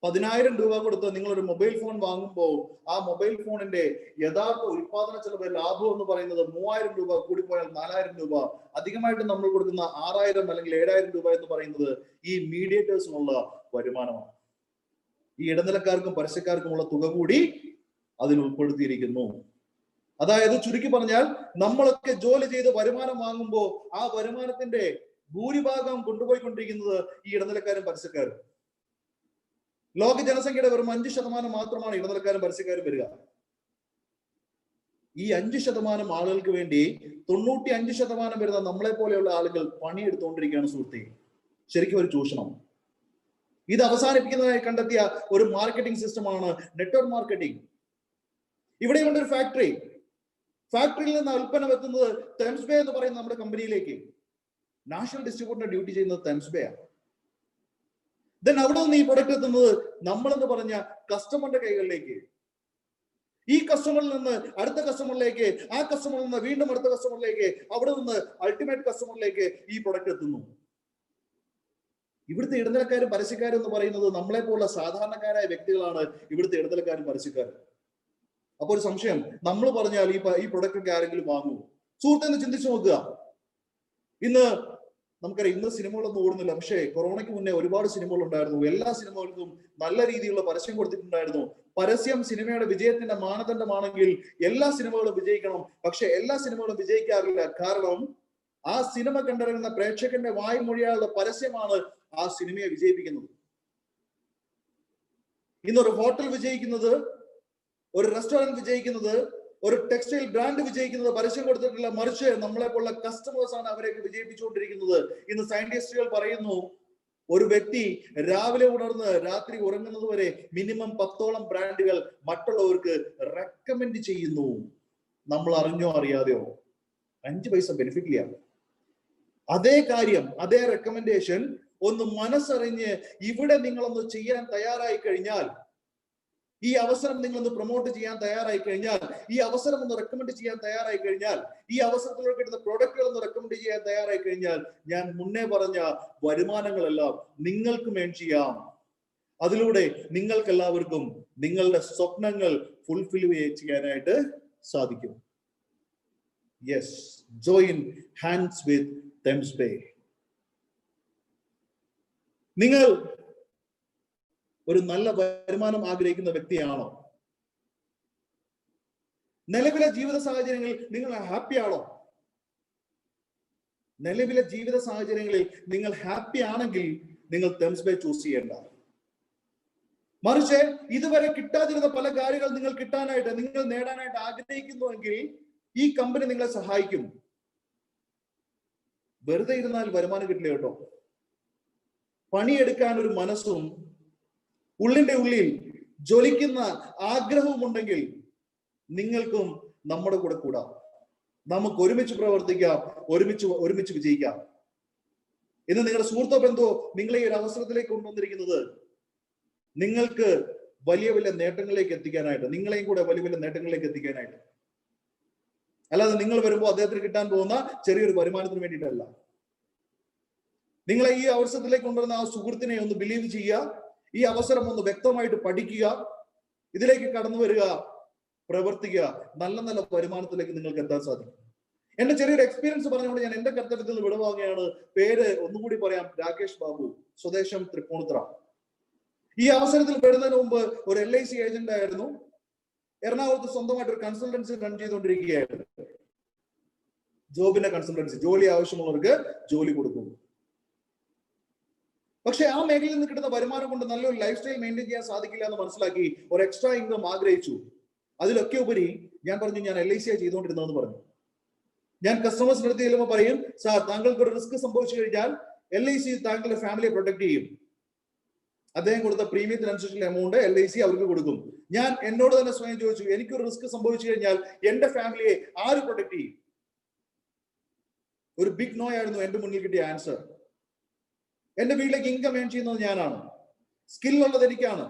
10,000 രൂപ കൊടുത്ത് നിങ്ങൾ ഒരു മൊബൈൽ ഫോൺ വാങ്ങുമ്പോൾ ആ മൊബൈൽ ഫോണിന്റെ യഥാർത്ഥ ഉൽപാദന ചെലവ്, ലാഭം എന്ന് പറയുന്നത് 3,000 രൂപ, കൂടിപ്പോയാൽ 4,000 രൂപ. അധികമായിട്ട് നമ്മൾ കൊടുക്കുന്ന 6,000 അല്ലെങ്കിൽ 7,000 രൂപ എന്ന് പറയുന്നത് ഈ മീഡിയേറ്റേഴ്സിനുള്ള വരുമാനമാണ്. ഈ ഇടനിലക്കാർക്കും പരസ്യക്കാർക്കുമുള്ള തുക കൂടി അതിൽ ഉൾപ്പെടുത്തിയിരിക്കുന്നു. അതായത് ചുരുക്കി പറഞ്ഞാൽ, നമ്മളൊക്കെ ജോലി ചെയ്ത് വരുമാനം വാങ്ങുമ്പോൾ ആ വരുമാനത്തിന്റെ ഭൂരിഭാഗം കൊണ്ടുപോയിക്കൊണ്ടിരിക്കുന്നത് ഈ ഇടനിലക്കാരും പരസ്യക്കാരും. ലോക ജനസംഖ്യയുടെ വെറും 5% മാത്രമാണ് ഇടനിലക്കാരും പരസ്യക്കാരും വരിക. ഈ 5% ആളുകൾക്ക് വേണ്ടി 95% വരുന്ന നമ്മളെ പോലെയുള്ള ആളുകൾ പണിയെടുത്തുകൊണ്ടിരിക്കുകയാണ് സുഹൃത്തെ. ശരിക്കും ഒരു ചൂഷണം. ഇത് അവസാനിപ്പിക്കുന്നതായി കണ്ടെത്തിയ ഒരു മാർക്കറ്റിംഗ് സിസ്റ്റമാണ് നെറ്റ്വർക്ക് മാർക്കറ്റിംഗ്. ഇവിടെയുണ്ട് ഒരു ഫാക്ടറിയിൽ നിന്ന് ഉൽപ്പന്നം എത്തുന്നത് തെംസ് ബേ എന്ന് പറയുന്ന നമ്മുടെ കമ്പനിയിലേക്ക്. നാഷണൽ ഡിസ്ട്രിബ്യൂട്ടറിന്റെ ഡ്യൂട്ടി ചെയ്യുന്നത് തെംസ് ബേ ആണ്. ദെൻ അവിടെ നിന്ന് ഈ പ്രൊഡക്റ്റ് എത്തുന്നത് നമ്മളെന്ന് പറഞ്ഞ കസ്റ്റമറിന്റെ കൈകളിലേക്ക്. ഈ കസ്റ്റമറിൽ നിന്ന് അടുത്ത കസ്റ്റമറിലേക്ക്, ആ കസ്റ്റമറിൽ നിന്ന് വീണ്ടും അടുത്ത കസ്റ്റമറിലേക്ക്, അവിടെ നിന്ന് അൾട്ടിമേറ്റ് കസ്റ്റമറിലേക്ക് ഈ പ്രൊഡക്റ്റ് എത്തുന്നു. ഇവിടുത്തെ ഇടനിലക്കാരും പരസ്യക്കാരും എന്ന് പറയുന്നത് നമ്മളെ പോലുള്ള സാധാരണക്കാരായ വ്യക്തികളാണ് ഇവിടുത്തെ ഇടനിലക്കാരും പരസ്യക്കാരും. അപ്പൊ ഒരു സംശയം, നമ്മൾ പറഞ്ഞാൽ ഈ പ്രൊഡക്റ്റ് ഒക്കെ ആരെങ്കിലും വാങ്ങുമോ? സുഹൃത്തെ, ചിന്തിച്ചു നോക്കുക. ഇന്ന് നമുക്കറിയാം, ഇന്ന് സിനിമകളൊന്നും ഓടുന്നില്ല. പക്ഷേ കൊറോണയ്ക്ക് മുന്നേ ഒരുപാട് സിനിമകൾ ഉണ്ടായിരുന്നു. എല്ലാ സിനിമകൾക്കും നല്ല രീതിയിലുള്ള പരസ്യം കൊടുത്തിട്ടുണ്ടായിരുന്നു. പരസ്യം സിനിമയുടെ വിജയത്തിന്റെ മാനദണ്ഡമാണെങ്കിൽ എല്ലാ സിനിമകളും വിജയിക്കണം. പക്ഷെ എല്ലാ സിനിമകളും വിജയിക്കാറില്ല. കാരണം ആ സിനിമ കണ്ടിറങ്ങുന്ന പ്രേക്ഷകന്റെ വായ്മൊഴിയാളുടെ പരസ്യമാണ് ആ സിനിമയെ വിജയിപ്പിക്കുന്നത്. ഇന്നൊരു ഹോട്ടൽ വിജയിക്കുന്നത്, ഒരു റെസ്റ്റോറന്റ് വിജയിക്കുന്നത്, ഒരു ടെക്സ്റ്റൈൽ ബ്രാൻഡ് വിജയിക്കുന്നത് പരസ്യം കൊടുത്തിട്ടില്ല. മറിച്ച് നമ്മളെ പോലുള്ള കസ്റ്റമേഴ്സ് ആണ് അവരെയൊക്കെ വിജയിപ്പിച്ചുകൊണ്ടിരിക്കുന്നത്. ഇന്ന് സയന്റിസ്റ്റുകൾ പറയുന്നു, ഒരു വ്യക്തി രാവിലെ ഉണർന്ന് രാത്രി ഉറങ്ങുന്നത് വരെ മിനിമം 10ഓളം ബ്രാൻഡുകൾ മറ്റുള്ളവർക്ക് റെക്കമെൻഡ് ചെയ്യുന്നു. നമ്മൾ അറിഞ്ഞോ അറിയാതെയോ 5 പൈസ ബെനിഫിറ്റ് ഇല്ല. അതേ കാര്യം, അതേ റെക്കമെൻഡേഷൻ ഒന്ന് മനസ്സറിഞ്ഞ് ഇവിടെ നിങ്ങളൊന്ന് ചെയ്യാൻ തയ്യാറായി കഴിഞ്ഞാൽ, ഈ അവസരം നിങ്ങളൊന്ന് പ്രൊമോട്ട് ചെയ്യാൻ തയ്യാറായി കഴിഞ്ഞാൽ, ഈ അവസരം ഒന്ന് റെക്കമെൻഡ് ചെയ്യാൻ തയ്യാറായി കഴിഞ്ഞാൽ, ഈ അവസരത്തിലൂടെ കിട്ടുന്ന പ്രൊഡക്റ്റുകൾ ഒന്ന് റെക്കമെൻഡ് ചെയ്യാൻ തയ്യാറായി കഴിഞ്ഞാൽ, ഞാൻ മുന്നേ പറഞ്ഞ വരുമാനങ്ങളെല്ലാം നിങ്ങൾക്കും ഏൺ ചെയ്യാം. അതിലൂടെ നിങ്ങൾക്ക് എല്ലാവർക്കും നിങ്ങളുടെ സ്വപ്നങ്ങൾ ഫുൾഫിൽ ചെയ്യാനായിട്ട് സാധിക്കും. Yes, join hands with Thames bay. നിങ്ങൾ ഒരു നല്ല വരുമാനം ആഗ്രഹിക്കുന്ന വ്യക്തിയാണോ? നിലവിലെ ജീവിത സാഹചര്യങ്ങളിൽ നിങ്ങൾ ഹാപ്പിയാണോ? നിലവിലെ ജീവിത സാഹചര്യങ്ങളിൽ നിങ്ങൾ ഹാപ്പി ആണെങ്കിൽ നിങ്ങൾ തെംസ്ബേ ചൂസ് ചെയ്യേണ്ട. മറിച്ച് ഇതുവരെ കിട്ടാതിരുന്ന പല കാര്യങ്ങൾ നിങ്ങൾ കിട്ടാനായിട്ട്, നിങ്ങൾ നേടാനായിട്ട് ആഗ്രഹിക്കുന്നുവെങ്കിൽ ഈ കമ്പനി നിങ്ങളെ സഹായിക്കും. വെറുതെ ഇരുന്നാൽ വരുമാനം കിട്ടില്ല കേട്ടോ. പണിയെടുക്കാൻ ഒരു മനസ്സും ഉള്ളിന്റെ ഉള്ളിൽ ജ്വലിക്കുന്ന ആഗ്രഹവും ഉണ്ടെങ്കിൽ നിങ്ങൾക്കും നമ്മുടെ കൂടെ കൂടാം. നമുക്ക് ഒരുമിച്ച് പ്രവർത്തിക്കാം, ഒരുമിച്ച് വിജയിക്കാം. ഇന്ന് നിങ്ങളുടെ സുഹൃത്തോ ബന്ധുവോ നിങ്ങളെ ഈ ഒരു അവസരത്തിലേക്ക് കൊണ്ടുവന്നിരിക്കുന്നത് നിങ്ങൾക്ക് വലിയ വലിയ നേട്ടങ്ങളിലേക്ക് എത്തിക്കാനായിട്ട്, നിങ്ങളെയും കൂടെ വലിയ വലിയ നേട്ടങ്ങളിലേക്ക് എത്തിക്കാനായിട്ട്. അല്ലാതെ നിങ്ങൾ വരുമ്പോൾ അദ്ദേഹത്തിന് കിട്ടാൻ പോകുന്ന ചെറിയൊരു വരുമാനത്തിന് വേണ്ടിയിട്ടല്ല. നിങ്ങളെ ഈ അവസരത്തിലേക്ക് കൊണ്ടുവരുന്ന ആ സുഹൃത്തിനെ ഒന്ന് ബിലീവ് ചെയ്യുക, ഈ അവസരം ഒന്ന് വ്യക്തമായിട്ട് പഠിക്കുക, ഇതിലേക്ക് കടന്നു വരിക, പ്രവർത്തിക്കുക. നല്ല നല്ല വരുമാനത്തിലേക്ക് നിങ്ങൾക്ക് എത്താൻ സാധിക്കും. എന്റെ ചെറിയൊരു എക്സ്പീരിയൻസ് പറഞ്ഞുകൊണ്ട് ഞാൻ എന്റെ കർത്തവ്യത്തിൽ നിന്ന് വിടവാങ്ങുകയാണ്. പേര് ഒന്നുകൂടി പറയാം, രാകേഷ് ബാബു, സ്വദേശം തൃപ്പൂണിത്തുറ. ഈ അവസരത്തിൽ വരുന്നതിന് മുമ്പ് ഒരു LIC ഏജന്റ് ആയിരുന്നു. എറണാകുളത്ത് സ്വന്തമായിട്ട് ഒരു കൺസൾട്ടൻസി റൺ ചെയ്തുകൊണ്ടിരിക്കുകയായിരുന്നു. ജോബിന്റെ കൺസൾട്ടൻസി, ജോലി ആവശ്യമുള്ളവർക്ക് ജോലി കൊടുക്കും. പക്ഷെ ആ മേഖലയിൽ നിന്ന് കിട്ടുന്ന വരുമാനം കൊണ്ട് നല്ലൊരു ലൈഫ് സ്റ്റൈൽ മെയിൻറ്റെയിൻ ചെയ്യാൻ സാധിക്കില്ല എന്ന് മനസ്സിലാക്കി ഒരു എക്സ്ട്രാ ഇൻകം ആഗ്രഹിച്ചു. അതിലൊക്കെ ഉപരി ഞാൻ പറഞ്ഞു, ഞാൻ LIC ചെയ്തുകൊണ്ടിരുന്നതെന്ന് പറഞ്ഞു. ഞാൻ കസ്റ്റമേഴ്സിന്റെ അടുത്ത് ചെല്ലുമ്പോൾ പറയും, സാർ താങ്കൾക്ക് ഒരു റിസ്ക് സംഭവിച്ചു കഴിഞ്ഞാൽ LIC താങ്കളുടെ ഫാമിലിയെ പ്രൊട്ടക്ട് ചെയ്യും. അദ്ദേഹം കൊടുത്ത പ്രീമിയത്തിനനുസരിച്ചുള്ള എമൗണ്ട് LIC അവർക്ക് കൊടുക്കും. ഞാൻ എന്നോട് തന്നെ സ്വയം ചോദിച്ചു, എനിക്കൊരു റിസ്ക് സംഭവിച്ചു കഴിഞ്ഞാൽ എന്റെ ഫാമിലിയെ ആര് പ്രൊട്ടക്ട് ചെയ്യും? ഒരു ബിഗ് നോ ആയിരുന്നു എന്റെ മുന്നിൽ കിട്ടിയ ആൻസർ. എന്റെ വീട്ടിലേക്ക് ഇൻകം ഏൺ ചെയ്യുന്നത് ഞാനാണ്, സ്കിൽ ഉള്ളത് എനിക്കാണ്,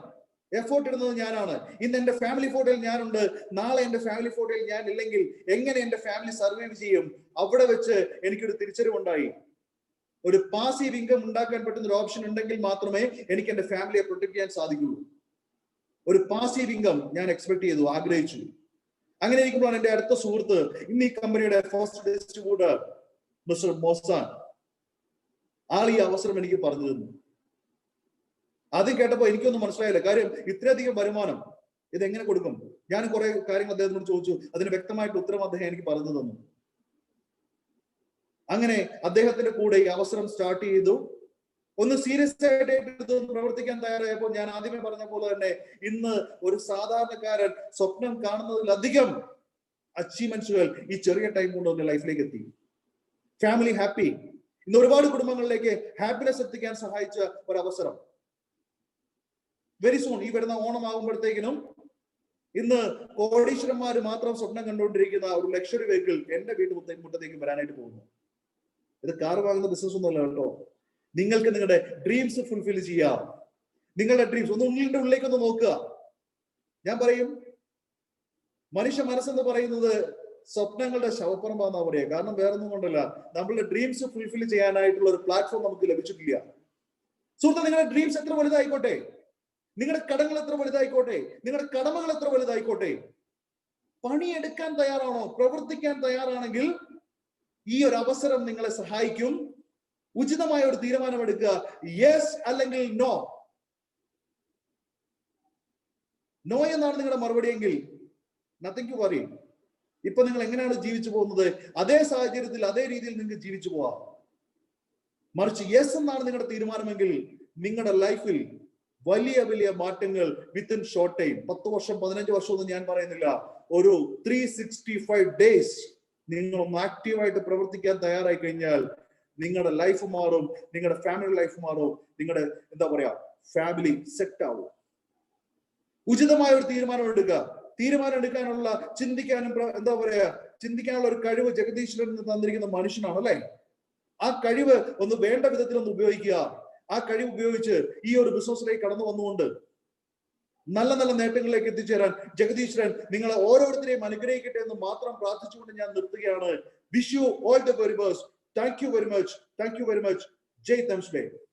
എഫോർട്ട് ഇടുന്നത് ഞാനാണ്. ഇന്ന് എന്റെ ഫാമിലി ഫോട്ടോയിൽ ഞാനുണ്ട്, നാളെ എന്റെ ഫാമിലി ഫോട്ടോയിൽ ഞാൻ ഇല്ലെങ്കിൽ എങ്ങനെ എന്റെ ഫാമിലി സർവൈവ് ചെയ്യും? അവിടെ വെച്ച് എനിക്കൊരു തിരിച്ചറിവുണ്ടായി. ഒരു പാസീവ് ഇൻകം ഉണ്ടാക്കാൻ പറ്റുന്ന ഒരു ഓപ്ഷൻ ഉണ്ടെങ്കിൽ മാത്രമേ എനിക്ക് എന്റെ ഫാമിലിയെ പ്രൊട്ടക്ട് ചെയ്യാൻ സാധിക്കുള്ളൂ. ഒരു പാസീവ് ഇൻകം ഞാൻ എക്സ്പെക്ട് ചെയ്തു, ആഗ്രഹിച്ചു. അങ്ങനെ ഇരിക്കുമ്പോഴാണ് എന്റെ അടുത്ത സുഹൃത്ത്, ഇന്ന് ഈ കമ്പനിയുടെ ഫസ്റ്റ് ഡിസ്ട്രിബ്യൂട്ടർ മിസ്റ്റർ മോസാൻ, ആൾ ഈ അവസരം എനിക്ക് പറഞ്ഞു തന്നു. ആദ്യം കേട്ടപ്പോ എനിക്കൊന്നും മനസ്സിലായില്ല. കാര്യം ഇത്രയധികം വരുമാനം ഇതെങ്ങനെ കൊടുക്കും? ഞാൻ കുറെ കാര്യങ്ങൾ അദ്ദേഹത്തിനോട് ചോദിച്ചു. അതിന് വ്യക്തമായിട്ട് ഉത്തരം അദ്ദേഹം എനിക്ക് പറഞ്ഞു തന്നു. അങ്ങനെ അദ്ദേഹത്തിന്റെ കൂടെ ഈ അവസരം സ്റ്റാർട്ട് ചെയ്തു. ഒന്ന് സീരിയസ് ആയിട്ട് പ്രവർത്തിക്കാൻ തയ്യാറായപ്പോൾ ഞാൻ ആദ്യമേ പറഞ്ഞ പോലെ തന്നെ ഇന്ന് ഒരു സാധാരണക്കാരൻ സ്വപ്നം കാണുന്നതിലധികം അച്ചീവ്മെന്റ്സുകൾ ഈ ചെറിയ ടൈം കൊണ്ട് ലൈഫിലേക്ക് എത്തി. Family happy. ഇന്ന് ഒരുപാട് കുടുംബങ്ങളിലേക്ക് ഹാപ്പിനെസ് എത്തിക്കാൻ സഹായിച്ച ഒരു അവസരം. വെരി സൂൺ ഈ വരുന്ന ഓണം ആകുമ്പോഴത്തേക്കിനും ഇന്ന് കോടീശ്വരന്മാര് മാത്രം സ്വപ്നം കണ്ടുകൊണ്ടിരിക്കുന്ന ഒരു ലക്ഷറി വെഹിക്കിൾ എന്റെ വീട്ടുമുറ്റത്തേക്ക് വരാനായിട്ട് പോകുന്നു. ഇത് കാർ വാങ്ങുന്ന ബിസിനസ് ഒന്നുമല്ല കേട്ടോ. നിങ്ങൾക്ക് നിങ്ങളുടെ ഡ്രീംസ് ഫുൾഫിൽ ചെയ്യാം. നിങ്ങളുടെ ഡ്രീംസ് ഒന്ന് ഉള്ളിന്റെ ഉള്ളിലേക്ക് ഒന്ന് നോക്കുക. ഞാൻ പറയും, മനുഷ്യ മനസ്സെന്ന് പറയുന്നത് സ്വപ്നങ്ങളുടെ ശവപ്പറമ്പാന്നാ പറയാ. കാരണം വേറൊന്നും കൊണ്ടല്ല, നമ്മളുടെ ഡ്രീംസ് ഫുൾഫിൽ ചെയ്യാനായിട്ടുള്ള ഒരു പ്ലാറ്റ്ഫോം നമുക്ക് ലഭിച്ചിട്ടില്ല. സുഹൃത്ത്, നിങ്ങളുടെ ഡ്രീംസ് എത്ര വലുതായിക്കോട്ടെ, നിങ്ങളുടെ കടങ്ങൾ എത്ര വലുതായിക്കോട്ടെ, നിങ്ങളുടെ കടമകൾ എത്ര വലുതായിക്കോട്ടെ, പണിയെടുക്കാൻ തയ്യാറാണോ, പ്രവർത്തിക്കാൻ തയ്യാറാണെങ്കിൽ ഈ ഒരു അവസരം നിങ്ങളെ സഹായിക്കും. ഉചിതമായ ഒരു തീരുമാനമെടുക്കുക. യെസ് അല്ലെങ്കിൽ നോ. നോ എന്നാണ് നിങ്ങളുടെ മറുപടിയെങ്കിൽ നത്തിങ് ടു വറി. ഇപ്പൊ നിങ്ങൾ എങ്ങനെയാണ് ജീവിച്ചു പോകുന്നത്, അതേ സാഹചര്യത്തിൽ അതേ രീതിയിൽ നിങ്ങൾക്ക് ജീവിച്ചു പോവാം. മറിച്ച് യെസ് എന്നാണ് നിങ്ങളുടെ തീരുമാനമെങ്കിൽ നിങ്ങളുടെ ലൈഫിൽ വലിയ വലിയ മാറ്റങ്ങൾ വിത്തിൻ ഷോർട്ട് ടൈം, 10 വർഷം 15 വർഷം ഒന്നും ഞാൻ പറയുന്നില്ല, ഒരു 365 ഡേയ്സ് നിങ്ങൾ ഒന്ന് ആക്റ്റീവായിട്ട് പ്രവർത്തിക്കാൻ തയ്യാറായി കഴിഞ്ഞാൽ നിങ്ങളുടെ ലൈഫ് മാറും, നിങ്ങളുടെ ഫാമിലി ലൈഫ് മാറും, നിങ്ങളുടെ എന്താ പറയാ ഫാമിലി സെറ്റ് ആവും. ഉചിതമായ ഒരു തീരുമാനം എടുക്കുക. തീരുമാനം എടുക്കാനുള്ള ചിന്തിക്കാനും എന്താ പറയാ ചിന്തിക്കാനുള്ള ഒരു കഴിവ് ജഗദീശ്വരൻ തന്നിരിക്കുന്ന മനുഷ്യനാണ് അല്ലെ. ആ കഴിവ് ഒന്ന് വേണ്ട വിധത്തിൽ ഒന്ന് ഉപയോഗിക്കുക. ആ കഴിവ് ഉപയോഗിച്ച് ഈ ഒരു ബിസിനസ്സിലേക്ക് കടന്നു വന്നുകൊണ്ട് നല്ല നല്ല നേട്ടങ്ങളിലേക്ക് എത്തിച്ചേരാൻ ജഗദീശ്വരൻ നിങ്ങളെ ഓരോരുത്തരെയും അനുഗ്രഹിക്കട്ടെ എന്ന് മാത്രം പ്രാർത്ഥിച്ചുകൊണ്ട് ഞാൻ നിർത്തുകയാണ്. Wish you all the very best. Thank you very much. Jai തെംസ്ബേ.